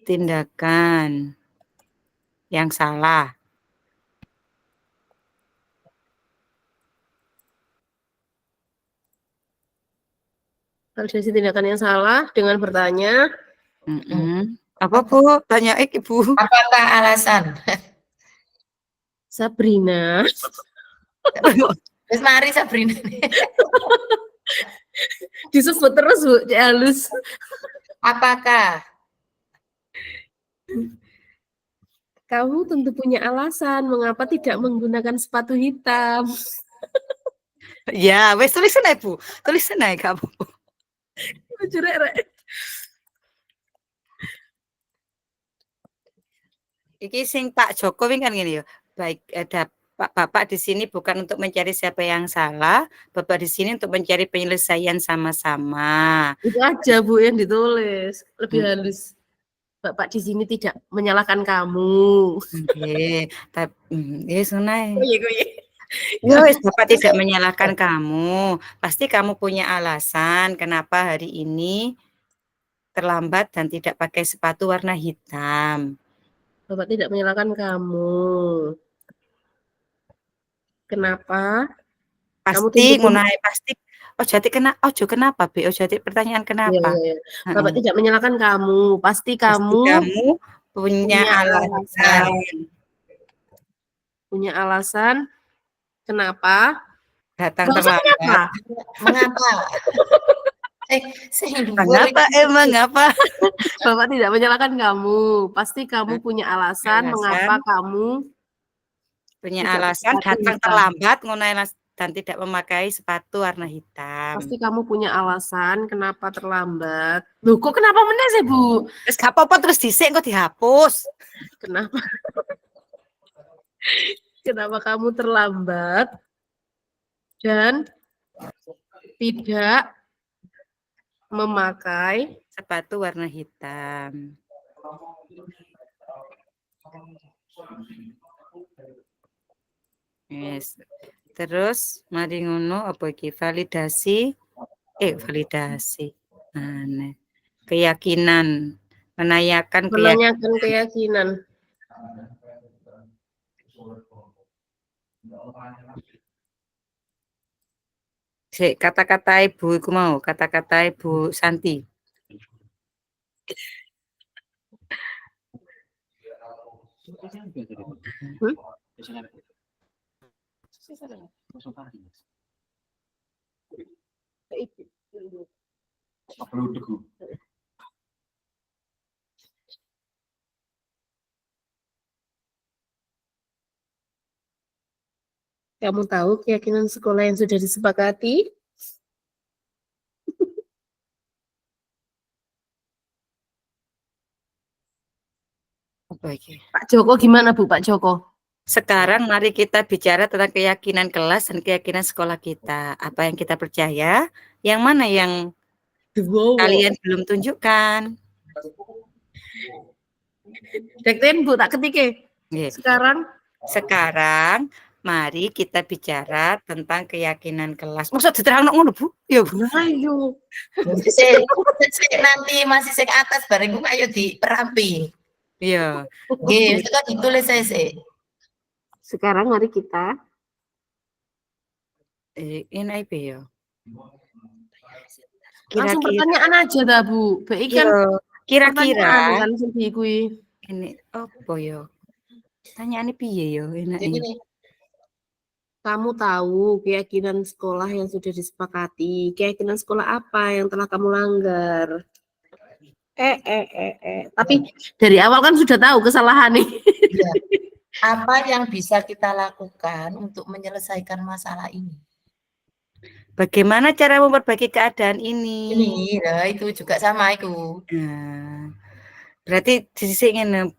tindakan yang salah. Validasi tindakan yang salah dengan bertanya. Apa Bu? Tanya Ibu. Apakah alasan? Sabrina. Terus mari Sabrina. Disebut terus Bu, Cik halus. Apakah? Kamu tentu punya alasan mengapa tidak menggunakan sepatu hitam. Ya, wes tulisan aja Bu. Tulisan aja kamu. Lucu rek. Iki sing Pak Jokowi kan gini ya. Baik ada Bapak di sini bukan untuk mencari siapa yang salah, Bapak di sini untuk mencari penyelesaian sama-sama. Itu aja Bu yang ditulis, lebih halus. Bapak di sini tidak menyalahkan kamu. Oke, tapi ya sunai. Koye. Ya wes Bapak tidak menyalahkan kamu. Pasti kamu punya alasan kenapa hari ini terlambat dan tidak pakai sepatu warna hitam. Bapak tidak menyalahkan kamu. Kenapa? Kamu Pasti tentu ngunai pasti. Oh jadi kenapa Be? Oh jadi pertanyaan kenapa? ya. Bapak tidak menyalahkan kamu. Pasti Pasti kamu kamu punya alasan. Punya alasan kenapa? Datang Nggak usah terlambat. kenapa. Mengapa? Mengapa emang apa? Bapak tidak menyalahkan kamu. Pasti kamu punya alasan mengapa kamu punya tidak alasan sepatu datang hitam. terlambat ngunai dan tidak memakai sepatu warna hitam. Pasti kamu punya alasan kenapa terlambat. Loh, kok kenapa meneh sih, Bu? Terus gak apa-apa terus dhisik kok dihapus. Kenapa? Kenapa kamu terlambat dan tidak memakai Sepatu warna hitam. Yes. Terus mari ngono apa iki validasi aneh. Keyakinan menanyakan keyakinan. Kata-kata Ibu iku mau, kata-kata Ibu Santi. Kamu tahu keyakinan sekolah yang sudah disepakati? Apa iki? Pak Joko gimana, Bu? Pak Joko? Sekarang mari kita bicara tentang keyakinan kelas dan keyakinan sekolah kita. Apa yang kita percaya, yang mana yang kalian belum tunjukkan. Dekten, Bu, tak ketike. Yeah. Sekarang mari kita bicara tentang keyakinan kelas. Maksud diterangno ngono, Bu? Ya, Bu. Ayo. Nanti masih sing atas bareng ku ayo diperampi. Iya. Nggih, itu kan ditulis saya. Sekarang mari kita ini apa ya? Langsung pertanyaan aja dah, Bu. Baik kan kira-kira kan kuwi. Ini apa ya? Tanyaane piye ya enake? Kamu tahu keyakinan sekolah yang sudah disepakati. Keyakinan sekolah apa yang telah kamu langgar? Tapi dari awal kan sudah tahu kesalahan nih. Ya. Apa yang bisa kita lakukan untuk menyelesaikan masalah ini? Bagaimana cara memperbaiki keadaan ini? Ini, nah, itu juga sama itu. Nah, berarti di sisi ngene.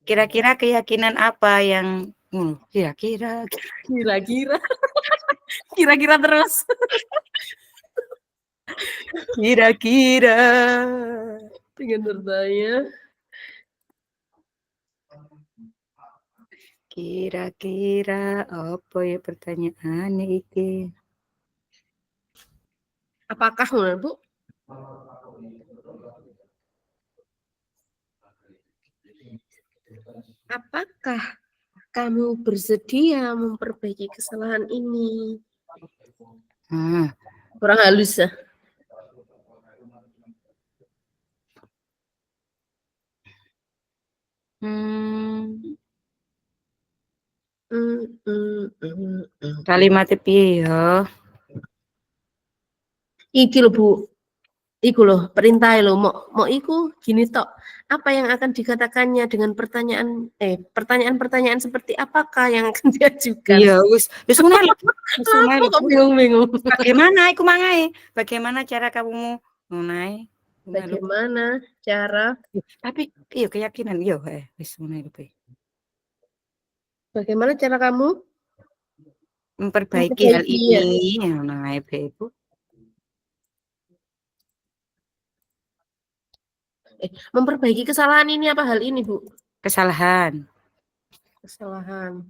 Kira-kira keyakinan apa yang kira-kira terus. Kira-kira Dengan bertanya. Kira-kira apa ya pertanyaan iki? Apakah, Bu? Apakah kamu bersedia memperbaiki kesalahan ini? Kurang halus ya. Kalimatnya piye ya? Iki lho Bu, iku loh perintah lo mau iku gini tok. Apa yang akan dikatakannya dengan pertanyaan-pertanyaan seperti apakah yang akan diajukan? Iya, wis ngono lho. Wis ngono Apa lho, kok Bu. bingung-bingung? Bagaimana iku mangae? Bagaimana cara kamu ngono ae? Ngono lho. Bagaimana cara Tapi iya keyakinan iya wis ngono lho, Bu. bagaimana cara kamu Memperbaiki hal memperbaiki ya? ini ngono ae, Bu. Memperbaiki kesalahan ini apa hal ini, Bu? Kesalahan. Kesalahan.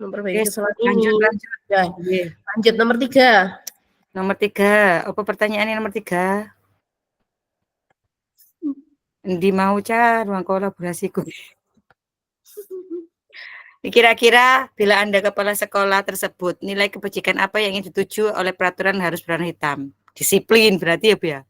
Memperbaiki Yes, kesalahan lanjut ini. lanjut. Ya, Iya. lanjut nomor 3. Nomor 3, apa pertanyaannya nomor 3? Endi mau Ca ruang kolaborasiku? Kira-kira bila Anda kepala sekolah tersebut, nilai kebajikan apa yang ingin dituju oleh peraturan harus berwarna hitam? Disiplin berarti ya, Bu ya?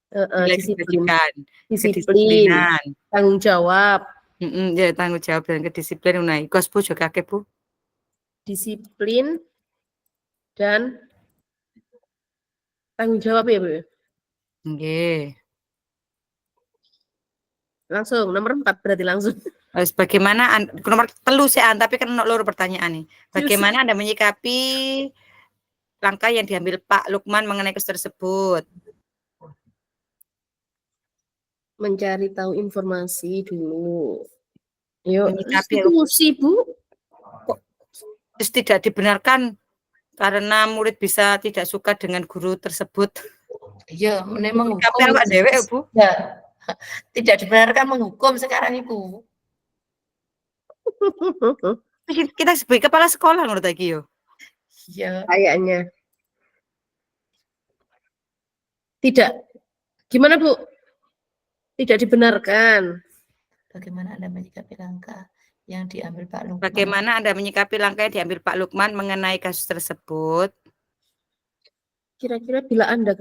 Nilai Disiplin. kebajikan, Disiplin, kedisiplinan. tanggung jawab. Ya tanggung jawab dan kedisiplinan unai. Kos Bu juga kakek Bu. Disiplin dan tanggung jawab ya, Bu. Nggih. Langsung nomor 4 berarti langsung. Terus bagaimana nomor telu sih tapi kan loro pertanyaan nih. Bagaimana Anda menyikapi langkah yang diambil Pak Lukman mengenai kasus tersebut? Mencari tahu informasi dulu. Yuk, Menyikapi diskusi, Bu. terus tidak dibenarkan karena murid bisa tidak suka dengan guru tersebut. Iya, memang Menyikapi awak dewek ya, Bu? Ya, tidak dibenarkan menghukum sekarang itu. Kita sebagai kepala sekolah menurut lagi yo. Iya. Kayaknya. Tidak. Gimana, Bu? Tidak dibenarkan. Bagaimana Anda menyikapi langkah yang diambil Pak Lukman? Bagaimana Anda menyikapi langkah yang diambil Pak Lukman mengenai kasus tersebut? Kira-kira bila Anda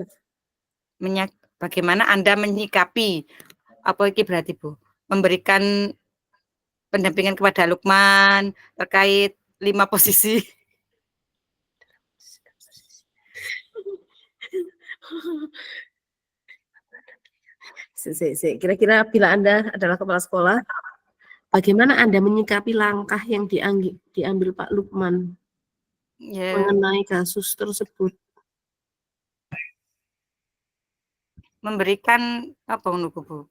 Bagaimana Anda menyikapi apa ini berarti Bu? Memberikan pendampingan kepada Lukman terkait 5 posisi. Kira-kira bila Anda adalah kepala sekolah, bagaimana Anda menyikapi langkah yang diambil Pak Lukman mengenai kasus tersebut? Memberikan apa menurut Bu?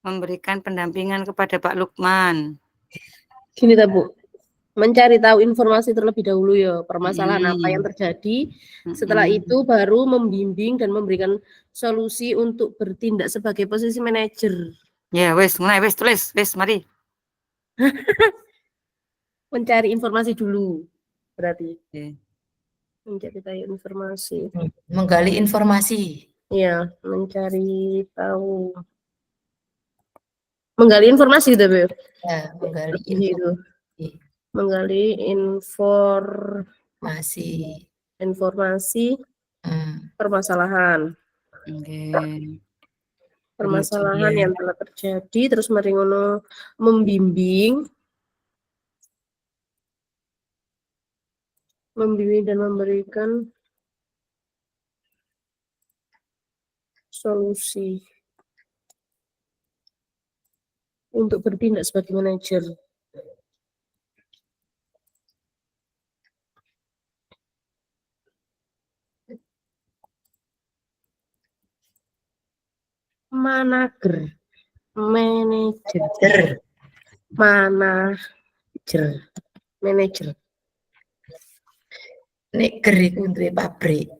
Memberikan pendampingan kepada Pak Lukman. Gini ta, Bu. Mencari tahu informasi terlebih dahulu ya, permasalahan apa yang terjadi. Setelah itu baru membimbing dan memberikan solusi untuk bertindak sebagai posisi manajer. Ya, wes, mulai wes tulis, wes mari. Mencari informasi dulu. Berarti. Okay. Mencari tahu informasi. Menggali informasi. Iya, mencari tahu. Menggali informasi gitu, Bu. Ya, menggali informasi. Menggali informasi permasalahan. Okay. Permasalahan yang telah terjadi, terus mari ngono membimbing dan memberikan solusi untuk bertindak sebagai manajer. Manager, manajer, manajer. Nek geri duwe pabrik.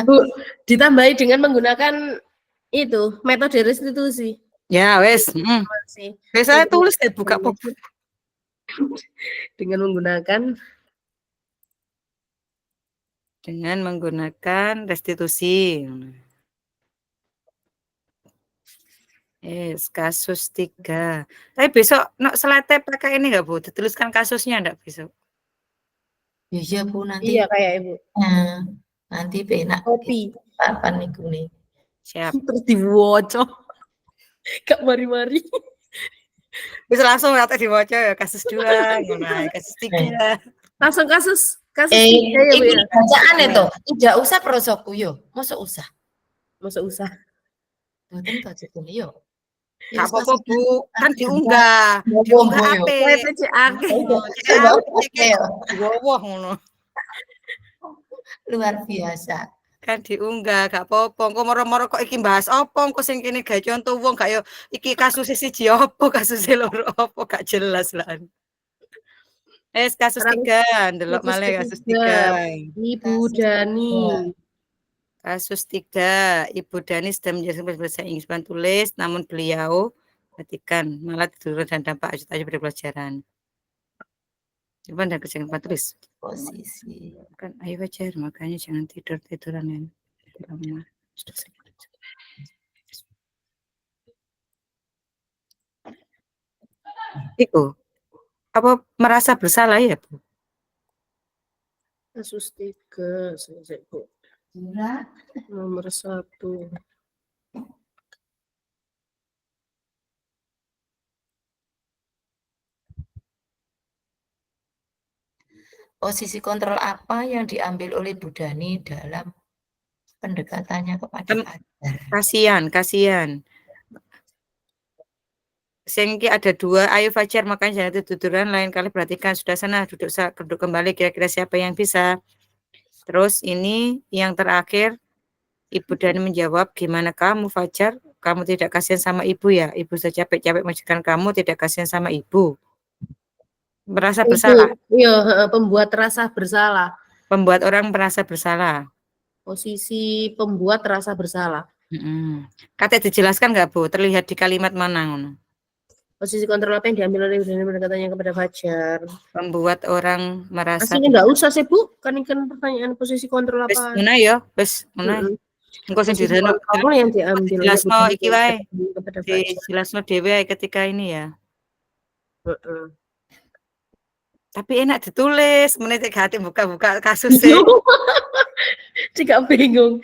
Bu, ditambahi dengan menggunakan itu metode restitusi. Ya, wes. Wes saya tulis deh buka pop. Dengan menggunakan restitusi. Kasus 3. Tapi besok slide pakai ini enggak Bu? Dituliskan kasusnya enggak besok? Iya Bu, nanti. Iya kayak Ibu. Nanti penak kopi papan niku nih. Siap. Terus diwoco. Gak mari-mari. Bisa langsung kata diwaca ya kasus 2, ngono ae, kasus 3. Langsung kasus 3 ya Bu Ini ya. bacaan itu. Tidak usah prosoku yo. Masa usah. Masa usah. Boten bacaan yo. Gak apa-apa Bu, kan diunggah Yo. apik. Wes akeh. Coba yo. Wah ngono. Luar biasa. Kan diunggah gak apa-apa. Engko moro-moro kok iki bahas apa, engko sing kene gawe contoh wong gak yo iki kasus siji apa, kasus loro apa gak jelas lah. Kasus 3, ndelok malih kasus 3. Ibu Dani. Kasus 3, Ibu Dani sudah menjelaskan bahasa Inggris tulis, namun beliau perhatikan malah tidur dan dampak aja pada pelajaran. Coba dan kesehatan tulis. Posisi. Kan ayo wajar, makanya jangan tiduran ya. Iku, apa merasa bersalah ya Bu? Kasus 3, selesai Bu. Nomor 1. Posisi kontrol apa yang diambil oleh Bu Dani dalam pendekatannya kepada Fajar? Kasihan. Sehingga ada 2, ayo Fajar makanya jangan tiduran, lain kali perhatikan sudah sana duduk kembali kira-kira siapa yang bisa. Terus ini yang terakhir Ibu Dani menjawab, gimana kamu Fajar? Kamu tidak kasihan sama ibu ya? Ibu saja capek-capek majikan kamu tidak kasihan sama ibu. Merasa bersalah. Iya, pembuat rasa bersalah. Membuat orang merasa bersalah. Posisi pembuat rasa bersalah. Kata dijelaskan nggak Bu? Terlihat di kalimat mana? Posisi kontrol apa yang diambil oleh Ibu Dani pendekatannya kepada Fajar? Membuat orang merasa. Aslinya enggak usah sih Bu, kan pertanyaan posisi kontrol Wes apa? mana ya? Wes mana? Engko sing Posisi kontrol yang diambil oleh Ibu jelasno Dani iki wae. kepada Fajar. Dijelasno dhewe ketika ini ya. Tapi enak ditulis, menit hati buka-buka kasus sih. Jika bingung.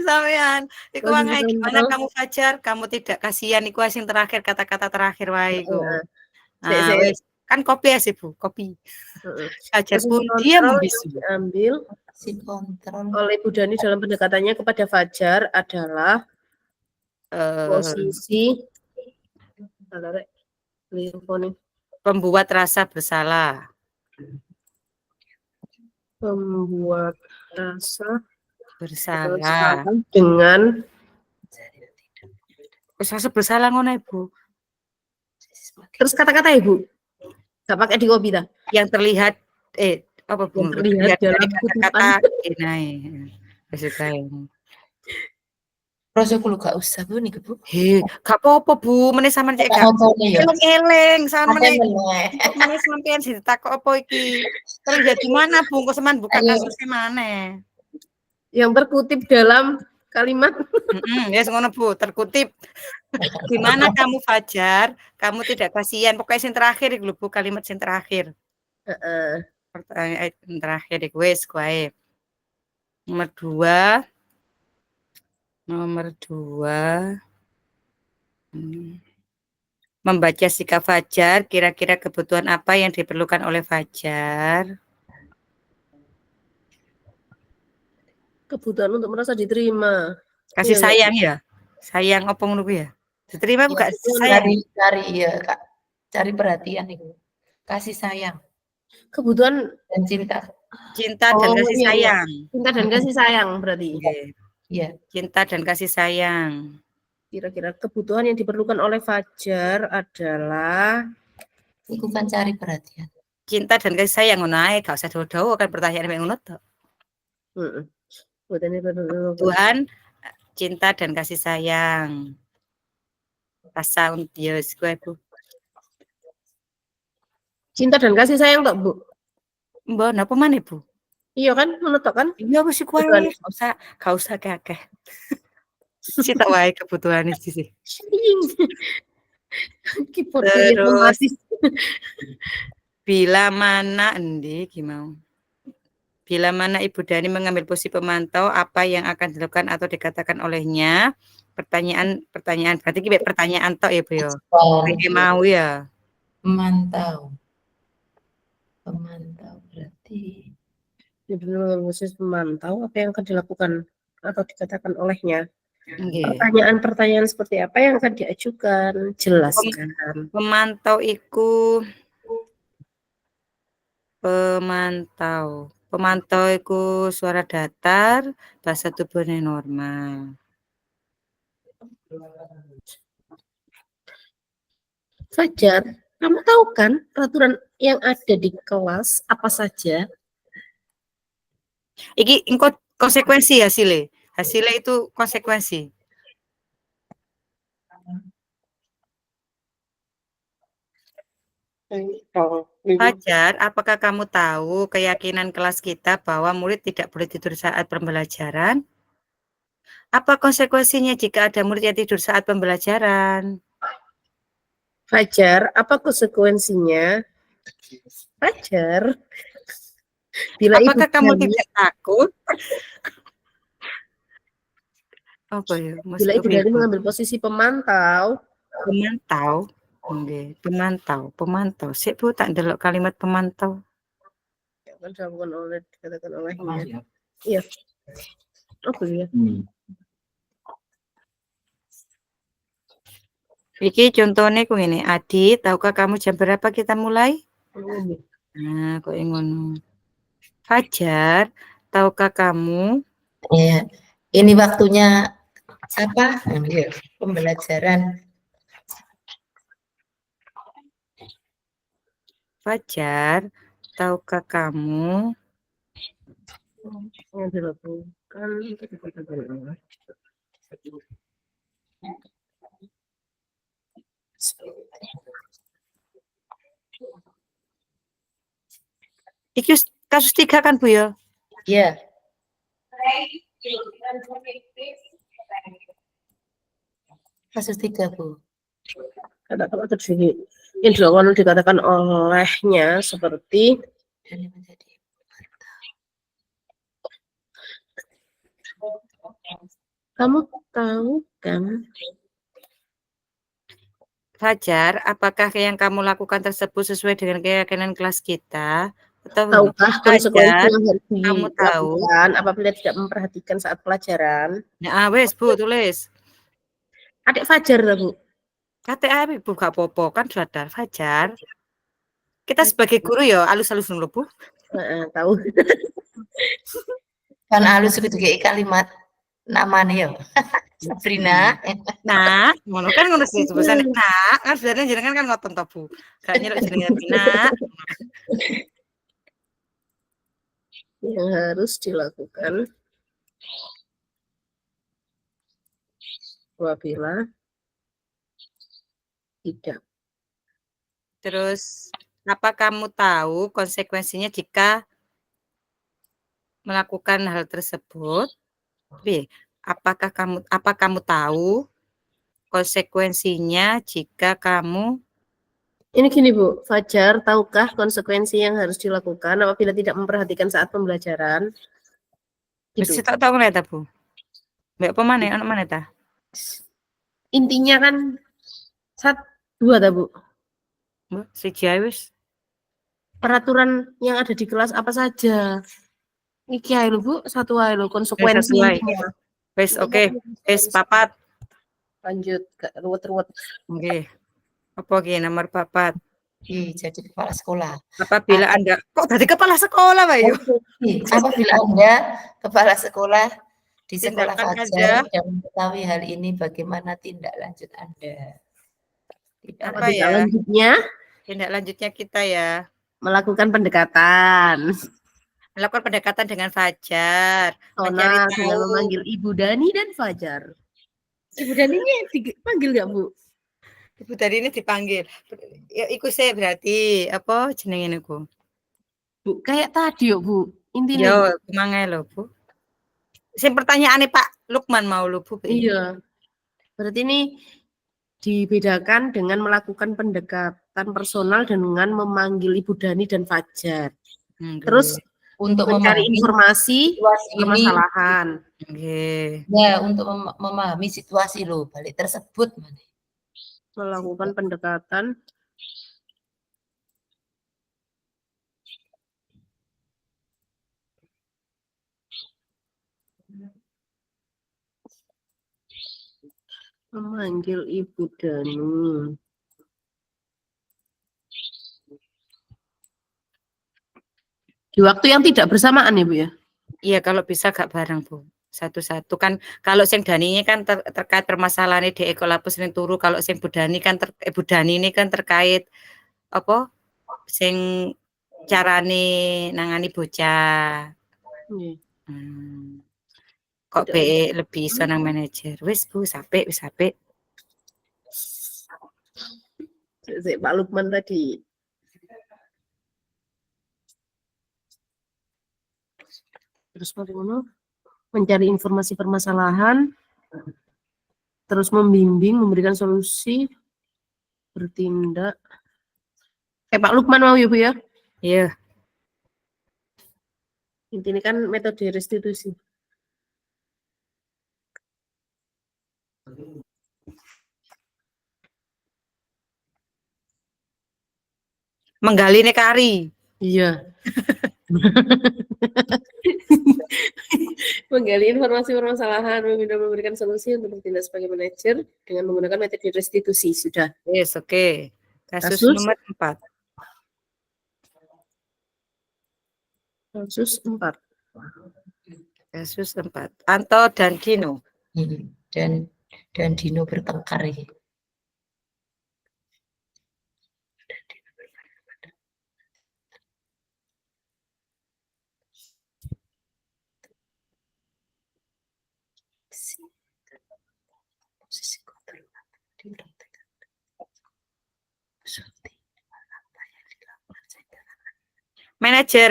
Sampean, iku wae gimana kamu Fajar? Kamu tidak kasihan iku sing terakhir kata-kata terakhir wae iku. Nah, wis kan kopi ya sih Bu, kopi. Fajar pun dia membisu. Diambil Si kontrol oleh Bu Dani dalam pendekatannya kepada Fajar adalah posisi pembuat rasa bersalah. Pembuat rasa bersalah dengan rasa bersalah ngono Ibu. Terus kata-kata Ibu. Gak pakai di kopi dah. Yang terlihat apa Bu? Yang terlihat dalam kata-kata nae. Prosoku gak usah Bu nih Bu. Gak apa-apa Bu, meneh sampean cek gak. Eleng-eleng sampean meneh sampean ditakok apa iki? Terlihat di mana Bu? Kok sampean buka kasusnya mana? Yang terkutip dalam kalimat. Ya ngono Bu, terkutip. Gimana kamu Fajar? Kamu tidak kasihan. Pokoknya yang terakhir iku Bu, kalimat yang terakhir. Pertanyaan terakhir iku wis kuwi. Nomor 2 membaca sikap Fajar, kira-kira kebutuhan apa yang diperlukan oleh Fajar? Kebutuhan untuk merasa diterima. Kasih sayang ya? Sayang apa ngono ya? Diterima bukan sayang? Cari ya Kak. Cari perhatian itu. Kasih sayang. Kebutuhan dan cinta. Cinta dan kasih sayang. Cinta dan kasih sayang berarti. Iya. Cinta dan kasih sayang. Kira-kira kebutuhan yang diperlukan oleh Fajar adalah itu kan cari perhatian. Cinta dan kasih sayang ngono ae, gak usah dawa-dawa kan pertanyaan mek ngono to. Tuhan cinta dan kasih sayang. Rasa ya kuwi Bu. Cinta dan kasih sayang tok Bu. Mbok napa maneh Bu? Iya kan, menutup kan? Iya wis kuwi gak usah akeh. Cita wae kebutuhan iki sih. Terus bila mana endi iki mau? Bila mana Ibu Dani mengambil posisi pemantau, apa yang akan dilakukan atau dikatakan olehnya? Pertanyaan berarti ki pertanyaan tok ya, Bu ya. Kayak mau ya. Pemantau berarti Khusus memantau apa yang akan dilakukan atau dikatakan olehnya. Nggih. Pertanyaan-pertanyaan seperti apa yang akan diajukan? Jelaskan. Pemantau iku Pemantau iku suara datar, bahasa tubuhnya normal. Fajar, kamu tahu kan peraturan yang ada di kelas apa saja? Iki konsekuensi hasilnya. Hasilnya itu konsekuensi. Fajar, apakah kamu tahu keyakinan kelas kita bahwa murid tidak boleh tidur saat pembelajaran? Apa konsekuensinya jika ada murid yang tidur saat pembelajaran? Fajar, apa konsekuensinya? Fajar, bila Apakah Ibu kamu Dani- tidak takut? Apa ya? bila Ibu Dani mengambil posisi pemantau, Pemantau. Oke, pemantau. Sik Bu, tak ndelok kalimat pemantau. yang akan dilakukan oleh dikatakan olehnya. Iya. Apa ya? Iki contohnya ku ngene, Adi, tahukah kamu jam berapa kita mulai? Nah, kok ngono. Fajar, tahukah kamu? ya ini waktunya apa? Pembelajaran. Fajar, tahukah kamu? Yang dilakukan dikatakan oleh. Iki kasus 3 kan Bu ya? Ya. Kasus 3, Bu. Katakan atau yang dilakukan dikatakan olehnya seperti kamu tahu kan? Fajar, apakah yang kamu lakukan tersebut sesuai dengan keyakinan kelas kita? Atau Tahukah konsekuensi yang harus kamu tahu? dilakukan apabila tidak memperhatikan saat pelajaran? Nah, wes Bu, tulis. Adik Fajar lah, Bu. KTA buka popo kan sadar Fajar. Kita sebagai guru ya halus-halus dulu Bu. Tahu. Kan halus itu kayak kalimat namanya ya. Sabrina. Nah, ngono kan ngono sih sebesane. Nah, kan sebenarnya jenengan kan ngoten to Bu. Gak nyeluk jenenge Sabrina. Yang harus dilakukan apabila tidak. Terus apa kamu tahu konsekuensinya jika melakukan hal tersebut? B. Apa kamu tahu konsekuensinya jika kamu Ini gini Bu, Fajar, tahukah konsekuensi yang harus dilakukan apabila tidak memperhatikan saat pembelajaran? wis Gitu. tak tahu ngene ta Bu? Mbak apa maneh ana maneh ta? Intinya kan 2 ta Bu. Mbak siji ae wis. Peraturan yang ada di kelas apa saja? Iki ae lho Bu, 1 ae lho konsekuensi Satu ae. intinya. Wis oke. Wis papat. Lanjut, gak ruwet-ruwet. Nggih. Apa ki nomor 4? Jadi kepala sekolah. Apabila Anda kok tadi kepala sekolah, Mbak Yu? Apabila Anda kepala sekolah di sekolah Tindakan Fajar dan mengetahui hal ini, bagaimana tindak lanjut Anda? Apa ya? Lanjutnya Tindak lanjutnya kita ya melakukan pendekatan. melakukan pendekatan dengan Fajar, Mencari mencari dengan tahu. memanggil Ibu Dani dan Fajar. Ibu Daninya dipanggil nggak Bu? Ibu tadi ini dipanggil. Ya, iku saya berarti apa jenenge niku? Bu, kayak tadi yuk Bu. Intinya. Yo, kumangae lho, Bu. Sing pertanyaane Pak Lukman mau lho, Bu. Iya. Berarti ini dibedakan dengan melakukan pendekatan personal dengan memanggil Ibu Dani dan Fajar. Terus untuk mencari memahami informasi situasi ini, permasalahan. Oke. ya untuk memahami situasi lo balik tersebut. Melakukan pendekatan memanggil Ibu Danu. Di waktu yang tidak bersamaan ya Bu ya? Iya, kalau bisa gak bareng, Bu. Satu-satu kan kalau sing Dani ini kan terkait permasalahan di Ekolapus ning turu, kalau sing Budani kan Budani ini kan terkait apa? Sing carane nangani bocah. Iya. Kok Tidak be lebih iso nang manajer. Wis Bu, sampai wis sampai. Pak Lukman tadi. Terus bagaimana? Mencari informasi permasalahan, terus membimbing, memberikan solusi, bertindak. Kayak Pak Lukman mau ya Bu ya? Iya. Intinya kan metode restitusi. Menggali nekari. Iya. Menggali informasi permasalahan, memberikan solusi untuk bertindak sebagai manajer dengan menggunakan metode restitusi. Sudah. Yes, oke. Kasus nomor 4. Kasus 4. Kasus 4. Anto dan Dino. Dan Dino bertengkar ya. Manajer,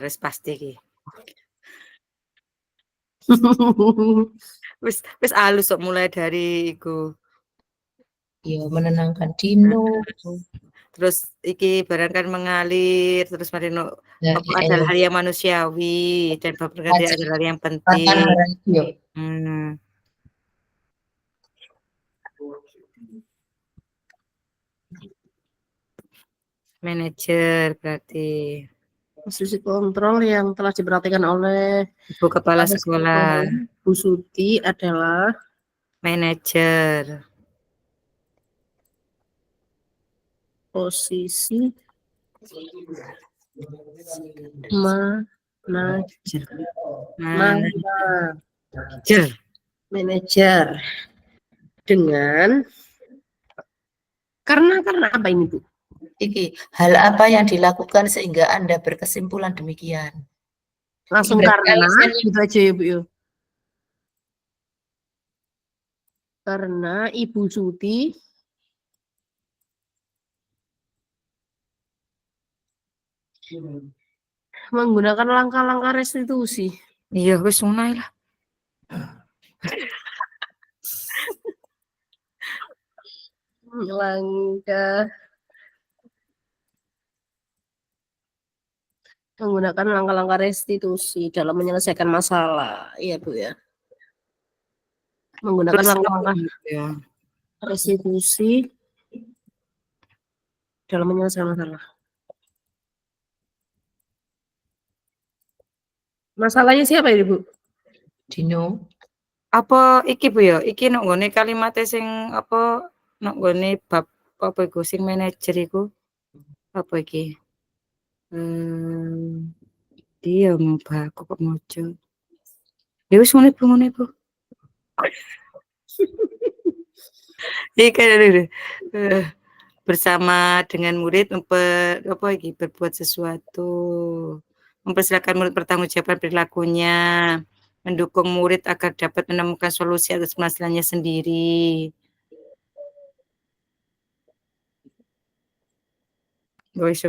wis pasti iki. wis halus kok mulai dari iku. Ya, menenangkan Dino. Terus iki barang kan mengalir, terus marino adalah hal yang manusiawi dan berarti adalah hal yang penting. Manajer berarti. Posisi kontrol yang telah diperhatikan oleh Ibu Kepala Sekolah. Bu Suti adalah manajer. Posisi manajer. Manajer. Dengan karena apa ini Bu? Iki, hal apa yang dilakukan sehingga Anda berkesimpulan demikian? Langsung karena gitu aja ya Bu ya. Karena Ibu Suti menggunakan langkah-langkah restitusi. Iya, wis sunai lah. Langkah menggunakan langkah-langkah restitusi dalam menyelesaikan masalah. Iya Bu ya. Menggunakan langkah-langkah restitusi dalam menyelesaikan masalah. Masalahnya siapa ini Bu? Dino. Apa iki Bu ya? Iki nek nggone kalimat sing apa nek nggone bab apa iku sing manajer iku? Apa iki? Dia mau baku kok mojo. Ya wis ngene Bu. Bersama dengan murid berbuat sesuatu, mempersilahkan murid bertanggungjawab perilakunya, mendukung murid agar dapat menemukan solusi atas masalahnya sendiri. Wis.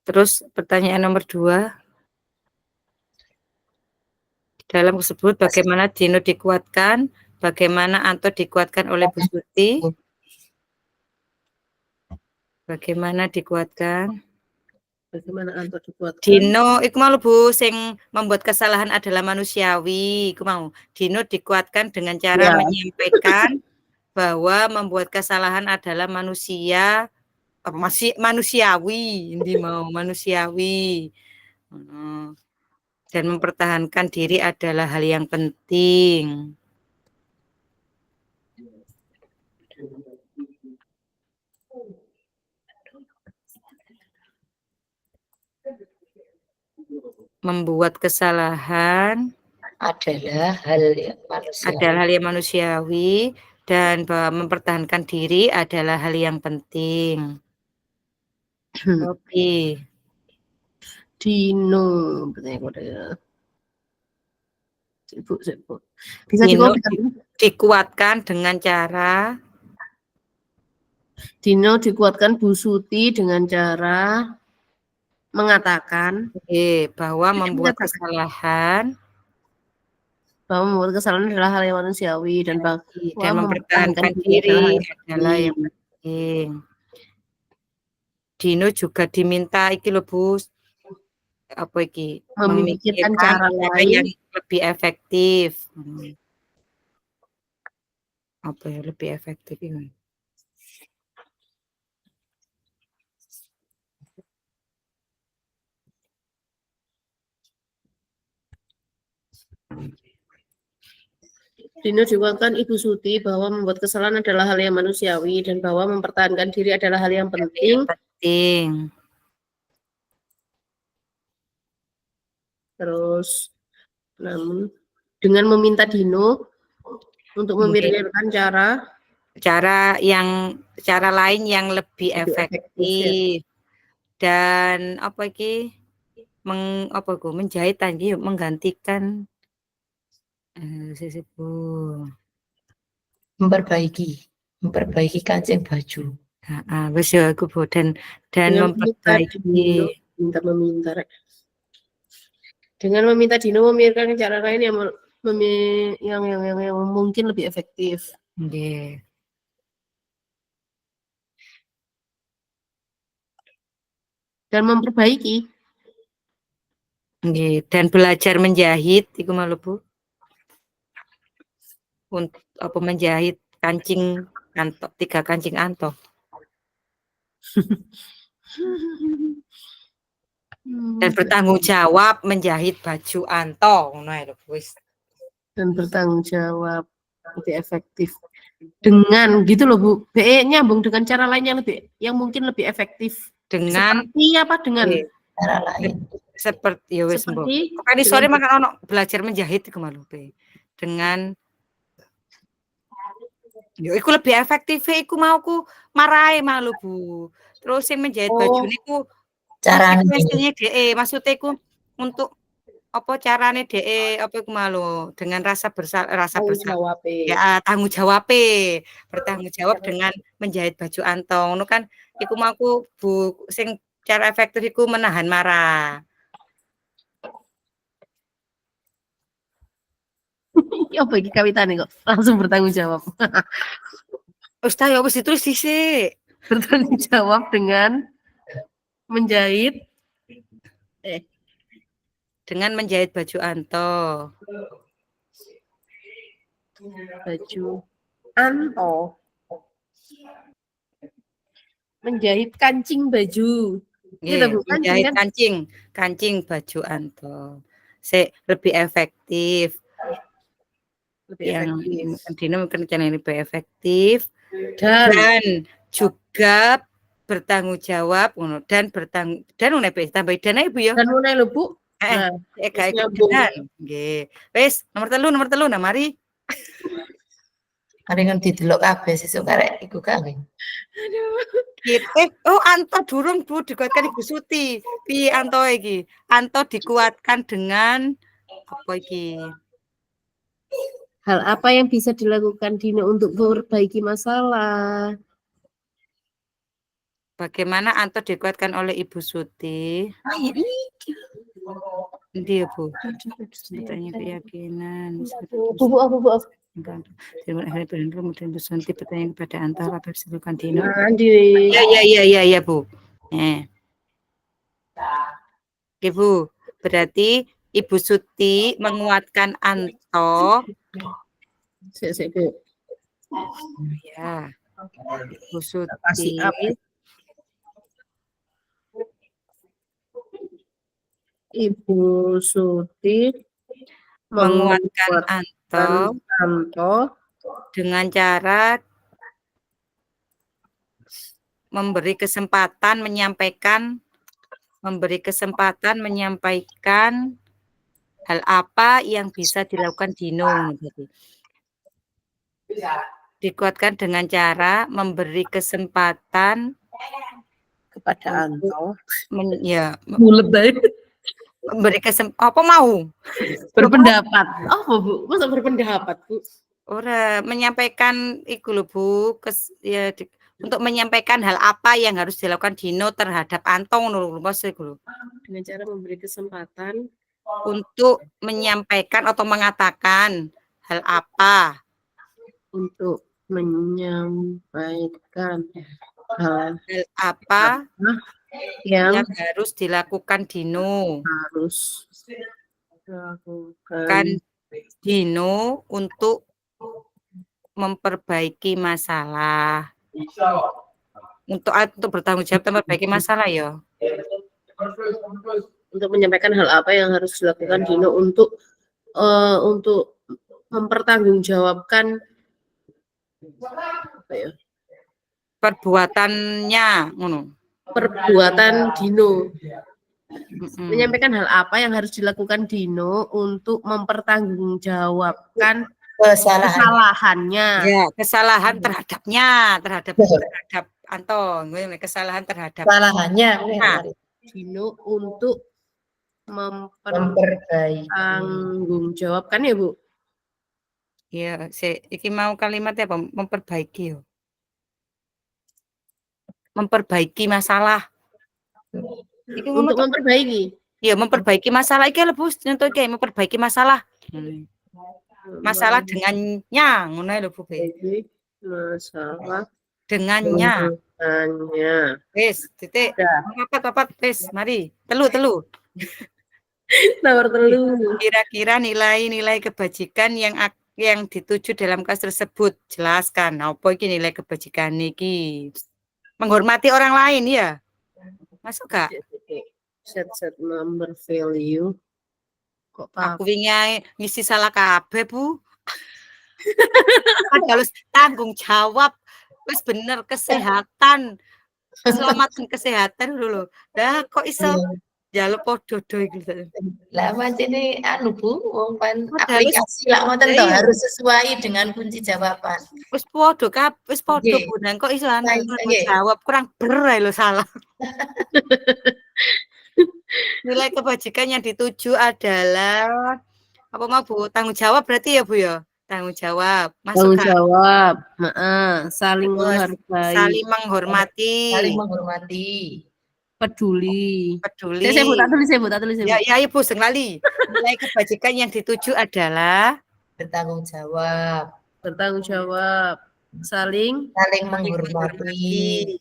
Terus pertanyaan nomor 2. Dalam tersebut bagaimana Dino dikuatkan, bagaimana Anto dikuatkan oleh Bu Suti. Bagaimana dikuatkan? Bagaimana Anto dikuatkan? Dino, iku mau Bu, sing membuat kesalahan adalah manusiawi. Iku mau. Dino dikuatkan dengan cara Ya. menyampaikan bahwa membuat kesalahan adalah manusiawi. Ini mau manusiawi. Dan mempertahankan diri adalah hal yang penting. Membuat kesalahan adalah hal yang manusiawi dan bahwa mempertahankan diri adalah hal yang penting. Oke. Dino, bisa Dino dikopikan. dikuatkan dengan cara Dino dikuatkan Bu Suti dengan cara mengatakan bahwa membuat kesalahan adalah hal yang manusiawi dan mempertahankan diri adalah yang penting. Dino juga diminta iki lho Bu, apa iki? Memikirkan cara lain yang lebih efektif. Apa ya lebih efektif ini? Dino dikuatkan Ibu Suti bahwa membuat kesalahan adalah hal yang manusiawi dan bahwa mempertahankan diri adalah hal yang penting. Terus, namun dengan meminta Dino untuk memikirkan cara lain yang lebih efektif. Dan apa iki? Menjahit tadi menggantikan memperbaiki kancing baju. Wis ya iku Bu dan memperbaiki dengan meminta Dino memikirkan cara lain yang mungkin lebih efektif. Nggih. Dan memperbaiki. Nggih, dan belajar menjahit iku malu Bu. Untuk apa menjahit kancing Anto, 3 kancing Anto. Dan bertanggung jawab menjahit baju Anto, ngono ae lho wis. Dan bertanggung jawab lebih efektif dengan gitu loh Bu. BE nyambung dengan cara lain yang mungkin lebih efektif. Dengan seperti apa dengan cara lain? Seperti ya wis mbok. Seperti Kok tadi sore makan ono belajar menjahit iku malu be. Dengan yo iku lebih efektif iku mauku marahe malu Bu. Terus sing menjahit baju niku carane maksudnya iku untuk apa carane apa iku malu dengan rasa bersalah ya tanggung jawab bertanggung jawab dengan menjahit baju Anto ngono kan iku mauku Bu sing cara efektif iku menahan marah. Ya apa iki kawitane kok langsung bertanggung jawab. Ustaz ya wis ditulis sisik. Bertanggung jawab dengan menjahit baju Anto. Baju Anto. Menjahit kancing baju. Menjahit kancing baju Anto. Lebih efektif. Dino mungkin lebih efektif dan juga bertanggung jawab dan tambah dana Ibu ya. Dan mulai lho Bu. Nggih. Wis, nomor telu nah mari. Mari kan didelok kabeh sesuk karek iku kawin. Aduh. Anto durung Bu dikuatkan Ibu Suti. Piye Anto iki? Anto dikuatkan dengan apa iki? Hal apa yang bisa dilakukan Dino untuk memperbaiki masalah? Bagaimana Anto dikuatkan oleh Ibu Suti? Dia Bu. Bertanya keyakinan. Bu. kemudian bersuntik bertanya kepada antara silakan Dino. Di Ya Bu. Oke Bu, berarti Ibu Suti menguatkan Anto. Bu. Ya, Ibu Kasih Suti up. Ibu Suti menguatkan Anto Anto dengan cara memberi kesempatan menyampaikan hal apa yang bisa dilakukan Dino. Dikuatkan dengan cara memberi kesempatan kepada Anto. Memberi apa mau? Berpendapat. Oh, Bu, masa berpendapat, Bu? Ora, menyampaikan iku lho Bu, untuk menyampaikan hal apa yang harus dilakukan Dino terhadap Anto ngono lho maksud iku lho. Dengan cara memberi kesempatan Untuk menyampaikan atau mengatakan hal apa untuk menyampaikan hal apa yang yang harus dilakukan Dino. harus Kan dilakukan Dino untuk memperbaiki masalah. Untuk bertanggung jawab memperbaiki masalah ya. Untuk menyampaikan hal apa yang harus dilakukan Dino untuk mempertanggungjawabkan apa ya? Perbuatannya ngono. Perbuatan Dino. Menyampaikan hal apa yang harus dilakukan Dino untuk mempertanggungjawabkan kesalahannya. Ya, kesalahan terhadap Anto, kesalahan terhadap Kesalahannya. Dino untuk mempertanggungjawabkan ya, Bu. Ya, iki mau kalimatnya apa? Memperbaiki ya. Memperbaiki masalah. Untuk memperbaiki. Ya, memperbaiki masalah iki lho, Bu. Contoh kayak memperbaiki masalah. Masalah dengannya, ngono lho, Bu. Masalah dengannya. Wis, titik. Papat, wis, mari. Telu. Nomor telu. Kira-kira nilai-nilai kebajikan yang dituju dalam kasus tersebut. Jelaskan. Apa iki nilai kebajikan iki? Menghormati orang lain ya. Masuk gak? Set number value. Kok Aku wingi ngisi salah kabeh, Bu. Kan harus tanggung jawab. Wis bener kesehatan. Keselamatan kesehatan dulu. Lah kok iso jaluk podo iki. Lah pancene anu Bu, wong pan aplikasi lak ngoten to harus sesuai dengan kunci jawaban. Wis podo Bu. Nang kok iso jawab kurang ber lho salah. Nilai kebajikan yang dituju adalah apa mau Bu? Tanggung jawab berarti ya Bu ya? Tanggung jawab. Tanggung jawab. Saling menghargai. Saling menghormati. Saling menghormati. Peduli. Saya tak tulis. Ya Ibu sing lali. Nilai kebajikan yang dituju adalah bertanggung jawab. Saling menghormati.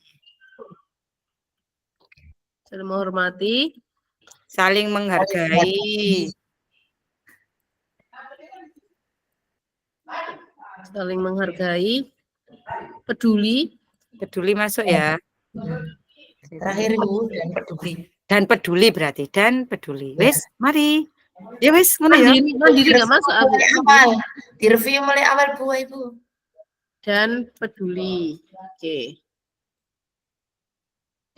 Saling menghargai. Saling menghargai. Peduli masuk ya. Terakhir Bu, dan peduli. Wis, mari. Ya wis, ngono ya. Mandiri enggak masuk awal. Direview mulai awal Bu Ibu. Dan peduli. Oke.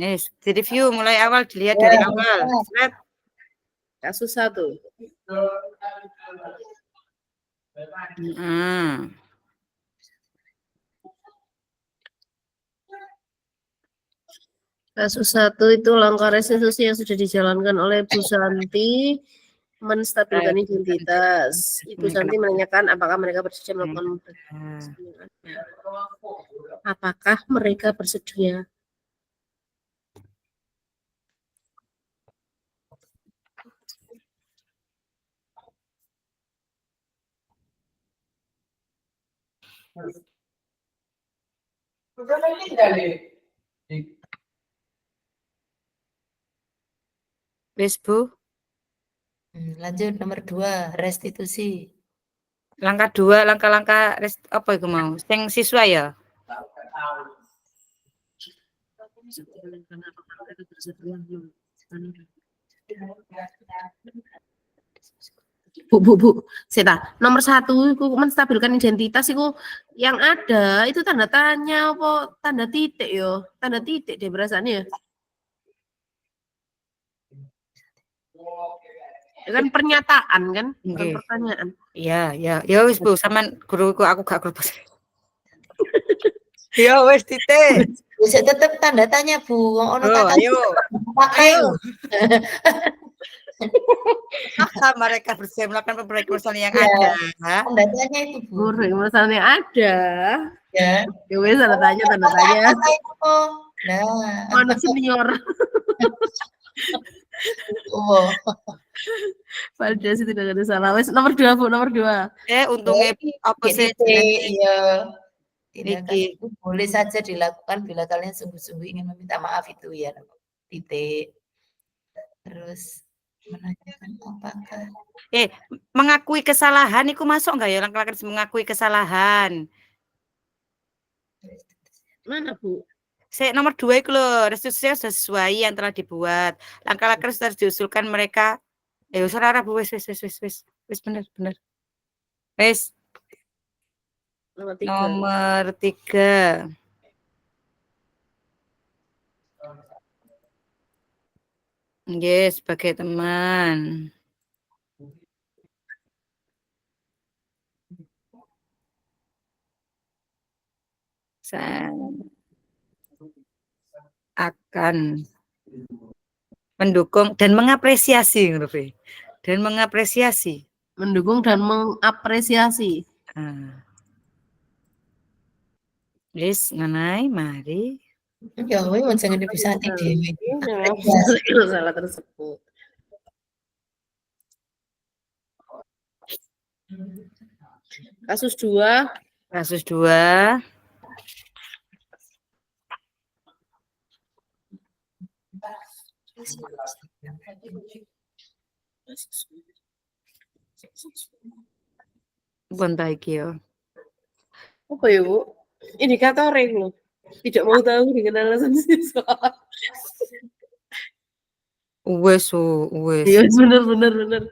Yes, direview mulai awal, dilihat dari awal. Kasus 1. Kasus 1 itu langkah restitusi yang sudah dijalankan oleh Bu Santi menstabilkan identitas. Ibu Santi menanyakan apakah mereka bersedia melakukan apakah mereka bersedia. Wis, Bu. Lanjut nomor 2, restitusi. Langkah 2, langkah-langkah apa iku mau? Sing siswa ya? Bu. Seta, nomor 1 iku menstabilkan identitas iku yang ada itu tanda tanya apa tanda titik yo? Tanda titik deh perasaannya. Ya kan pernyataan kan, bukan Nggih. pertanyaan. Iya, ya. Ya wis, Bu, sampean guruku aku gak guru bahasa. Ya wis titik. Bisa tetep tanda tanya, Bu. Wong ono Oh, kata ayo. pakai. Ayo. Masa mereka bersih melakukan perbaikan yang Ya, ada. tanda tanya itu, Bu. Guru misalnya ada. Ya. Ya wis tanda tanya. Apa itu? Nah, Mana senior. oh. Validasi tidak ada salah. Wis nomor 2, Bu, nomor 2. Untungnya apa sih Iya. Tindakan Iki. itu boleh saja dilakukan bila kalian sungguh-sungguh ingin meminta maaf itu ya. Titik. Terus menanyakan apakah mengakui kesalahan itu masuk enggak ya langkah-langkah mengakui kesalahan? Mana, Bu? Nomor 2 itu loh, restitusinya sudah sesuai yang telah dibuat. Langkah-langkah sudah diusulkan mereka. Saudara Bu, wis bener. Wis. Nomor 3. Yes, sebagai teman. Saya akan mendukung dan mengapresiasi, Mendukung dan mengapresiasi. Yes, nganai, mari. ya weh jangan bisa dewe. Salah tersebut. Kasus 2. Bentar iki ya. Apa ya, Bu? Indikator loh. Tidak mau tahu dengan alasan siswa. Wes. Iya, bener.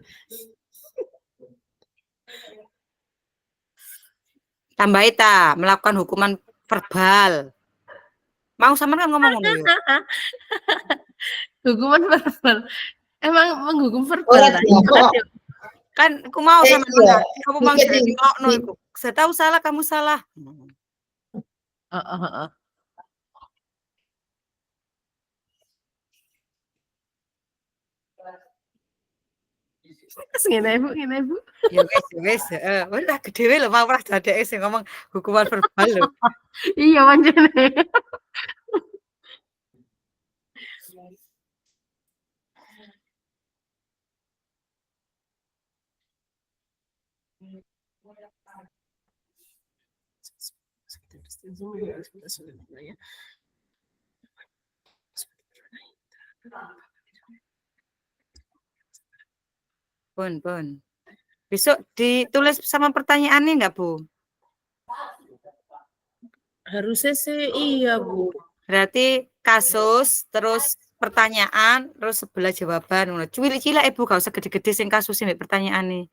Tambah melakukan hukuman verbal. Mau sama kan ngomong ngono ya? Hukuman verbal. Emang menghukum verbal kan aku mau sama kamu mau ngelokno iku. Saya tahu salah, kamu salah. Ngene Bu. Ya wis, udah dhewe lho mau ora dadeke sing ngomong hukuman verbal lho. Iya pancene. Pun. Besok ditulis sama pertanyaannya enggak, Bu? Harusnya sih iya, Bu. Berarti kasus, terus pertanyaan, terus sebelah jawaban. Cilik-cilik Ibu, gak usah gede-gede sing kasusnya pertanyaan nih.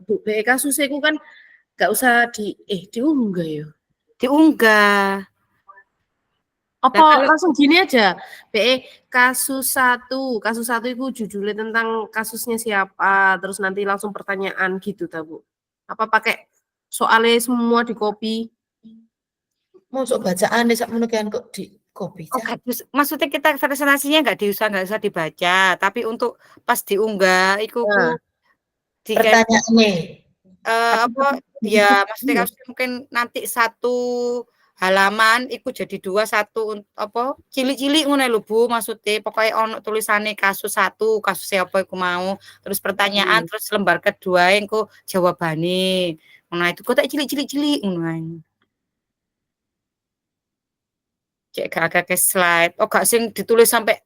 Bu, kasusnya itu kan gak usah diunggah ya. Diunggah. Apa langsung gini aja, kasus 1 itu judulnya tentang kasusnya siapa, terus nanti langsung pertanyaan gitu ta, Bu? Apa pakai soalnya semua di copy? Masuk bacaan sak menukian kok di copy. Maksudnya kita presentasinya nggak usah dibaca, tapi untuk pas diunggah itu pertanyaannya apa ya maksudnya mungkin nanti satu halaman iku jadi 2 1 apa cilik-cilik ngono lho Bu maksudnya pokoknya ono tulisannya kasus 1 kasus apa iku mau terus pertanyaan terus lembar kedua engko jawabane. Nah itu kok tak cilik-cilik ngono ae. Cek gak ke slide. Oh gak sing ditulis sampai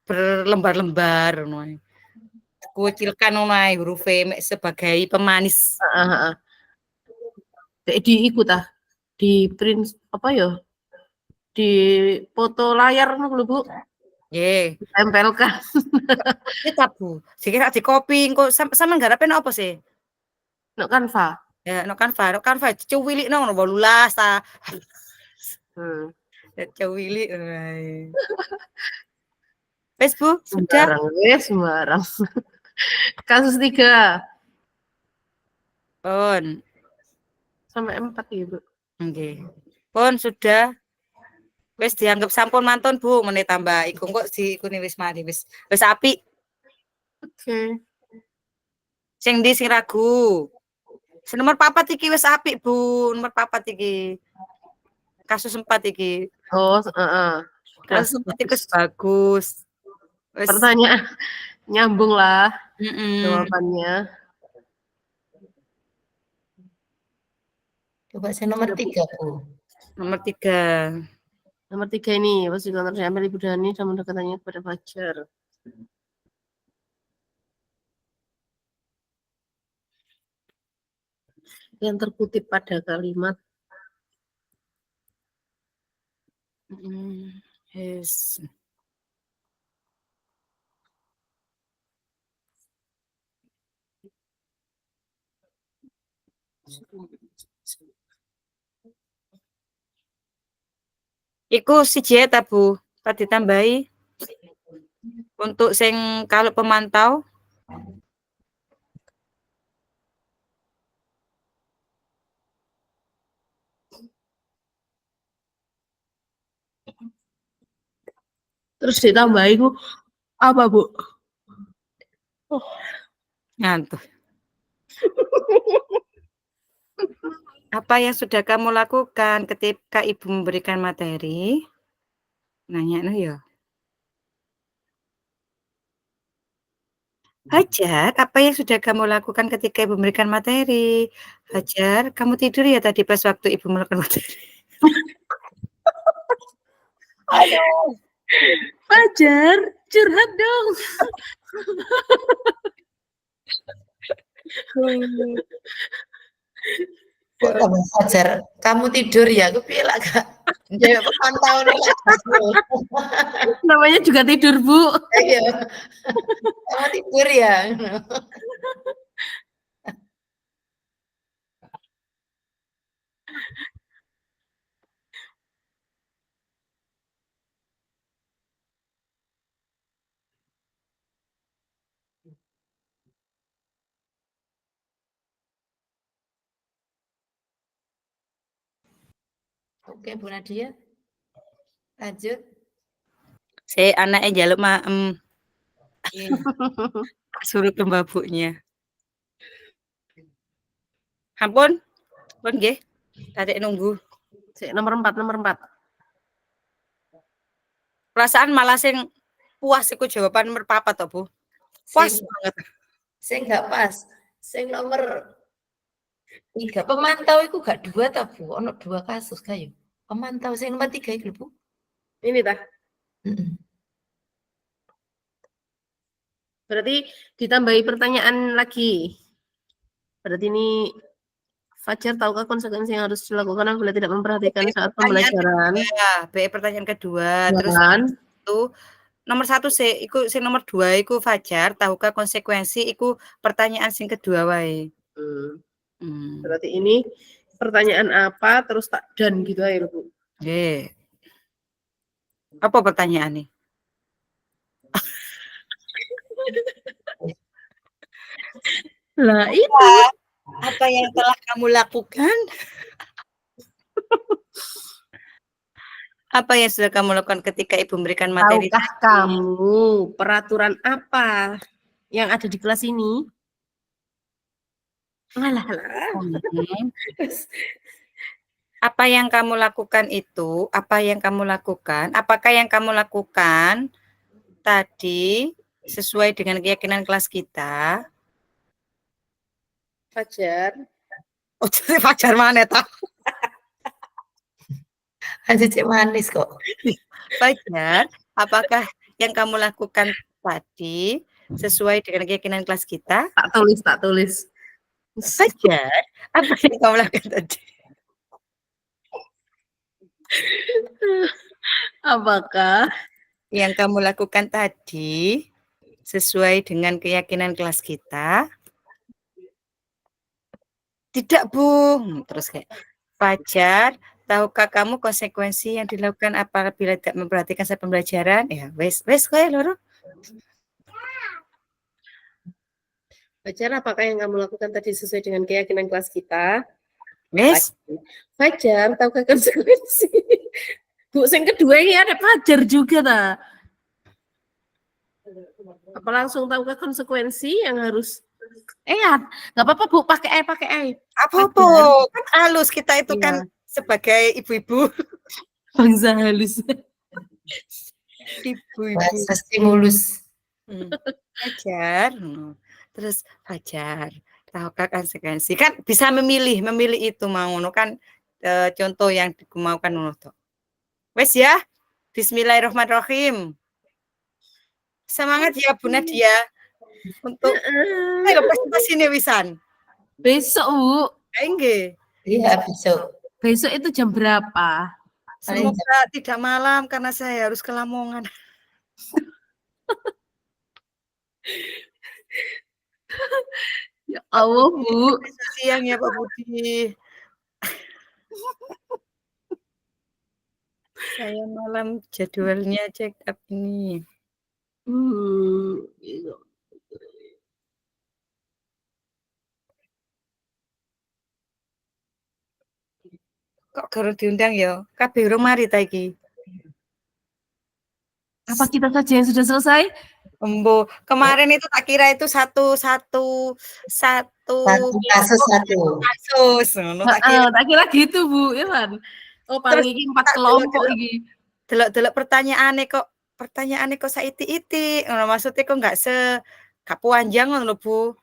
berlembar-lembar ngono ae. Kucilkan ngono ae huruf mek sebagai pemanis. Heeh. Di ikut di print apa ya? Di foto layar ngono lho, Bu. Nggih. Tempelkan. Kita Bu. Sikira di copy engko sampean garapen apa sih? Nek Canva. Ya, no Canva cuwilikno ngono 18 ta. Cuwilik ae. Wes Bu, sudah. Sembarang. Kasus 3. Pun. Sampai 4 ya, Bu. Nggih. Pun sudah. Wis dianggap sampun mantun Bu, meneh tambah iku kok diikuni wis mari wis apik. Oke. Sing ndi sing ragu? Sing nomor 4 iki wis apik Bu, nomor 4 iki. Kasus 4 iki. Oh, heeh. Kasus 4 iki bagus. Wis Pertanyaan nyambung lah jawabannya. Coba saya nomor 3, Bu. Nomor 3. Nomor 3 ini, pasti kantor diambil Ibu Dani dan mendekatannya kepada Fajar. Yang terkutip pada kalimat. Yes. Iku siji ta Bu, tak ditambahi. Untuk sing kalau pemantau Terus ditambahi ku apa, Bu? ngantuk. Apa yang sudah kamu lakukan ketika Ibu memberikan materi? Nanya no ya. Fajar, apa yang sudah kamu lakukan ketika Ibu memberikan materi? Fajar, kamu tidur ya tadi pas waktu Ibu melakukan materi? Aduh. Fajar, curhat dong. Kok tambah Fajar, kamu tidur ya? Kepiye lah Kak? Jawab pantauan lah. Namanya juga tidur, Bu. Iya. Kamu tidur ya? Oke, Bu Nadia. Lanjut. Saya anaknya jaluk suruh ke mbabuknya. Ampun, pun nggih. Tarik nunggu. Nomor 4. Perasaan malah sing puas iku jawaban nomor 4 to, Bu. Puas banget. Sing gak pas. Sing nomor 3. Pemantau itu gak 2 ta, Bu? Ono 2 kasus kayu. Pemantau sing nomor 3 itu, Bu. Ini tah. Mm-mm. Berarti ditambahi pertanyaan lagi. Berarti ini Fajar, tahukah konsekuensi yang harus dilakukan apabila tidak memperhatikan saat pembelajaran? Pertanyaan kedua. Terus itu nomor 1 iku sing nomor 2 iku Fajar, tahukah konsekuensi iku pertanyaan sing kedua wae. Berarti ini pertanyaan apa terus tak dan gitu aja, Bu. Nggih. Apa pertanyaannya? Lah itu apa yang telah kamu lakukan? Apa yang sudah kamu lakukan ketika Ibu memberikan materi? Tahukah kamu peraturan apa yang ada di kelas ini? Apa yang kamu lakukan itu, apa yang kamu lakukan, apakah yang kamu lakukan tadi sesuai dengan keyakinan kelas kita? Fajar. Oh, jadi Fajar mana tak? Aja cek manis kok. Fajar, apakah yang kamu lakukan tadi sesuai dengan keyakinan kelas kita? Tak tulis. Fajar, apa yang kamu lakukan tadi? Apakah Yang kamu lakukan tadi sesuai dengan keyakinan kelas kita? Tidak, Bung. Terus kayak, Fajar, tahukah kamu konsekuensi yang dilakukan apabila tidak memperhatikan saat pembelajaran? Ya, wes kayak loro. Fajar, apakah yang kamu lakukan tadi sesuai dengan keyakinan kelas kita? Wes, Fajar, tahukah konsekuensi? Bu, yang kedua ini ada Fajar juga tak? Apa langsung tahukah konsekuensi yang harus nggak apa-apa Bu, pakai apa-apa, kan halus kita itu kan sebagai ibu-ibu. bangsa halus. Ibu-ibu. Bahasa stimulus. Fajar. Terus Fajar, tahukah konsekuensi? Kan bisa memilih itu mau kan contoh yang dimaukan tuh. Wes ya. Bismillahirrahmanirrahim. Semangat ya Bu Nadia untuk ayo presentasi nih wisan. Besok Bu. Enggak. Iya, besok. Besok itu jam berapa? Semoga tidak malam karena saya harus ke Lamongan. Ya Allah Bu. Siang ya Pak Budi. Saya malam jadwalnya check up ini. Kok baru diundang ya? Kabeh urung mari ta iki. Apa kita saja yang sudah selesai? Embo, kemarin itu tak kira itu satu kasus satu. Kasus, ngono tak kira. Tak kira gitu Bu, ya kan? Oh, paling iki 4 kelompok iki. Delok-delok pertanyaane kok saiti-iti. Ngono maksudnya kok enggak gak panjang ngono lho Bu.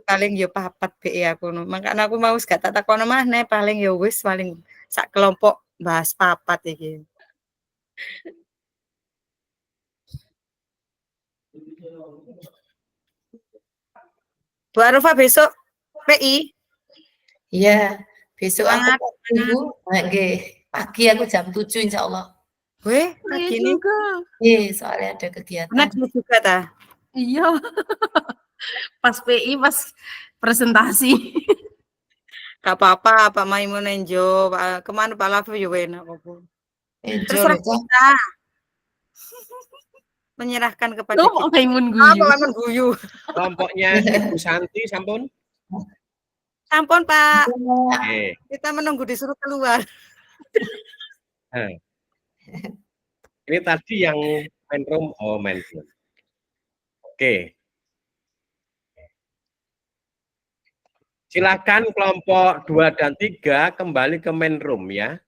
Paling yo papat be aku ngono. Makane aku mau gak tak takono maneh, paling yo wis paling sak kelompok bahas papat iki. Bu Arufa besok PI? Iya, besok Semangat. aku Ibu, pagi aku jam 7 insya Allah. Weh, pagi ini Iya, soalnya ada kegiatan. Anak juga ta? Iya. Pas PI, pas presentasi. Gak apa-apa, Pak Maimun enjo, kemana Pak Lafu juga enak kok. Terserah kita. Menyerahkan kepada kita. Pak Maimun guyu. Pak Maimun guyu. Kelompoknya Ibu Santi, sampun? Sampun Pak. Oke. Kita menunggu disuruh keluar. Ini tadi yang main room. Oh, main room. Oke. Silakan kelompok 2 dan 3 kembali ke main room ya.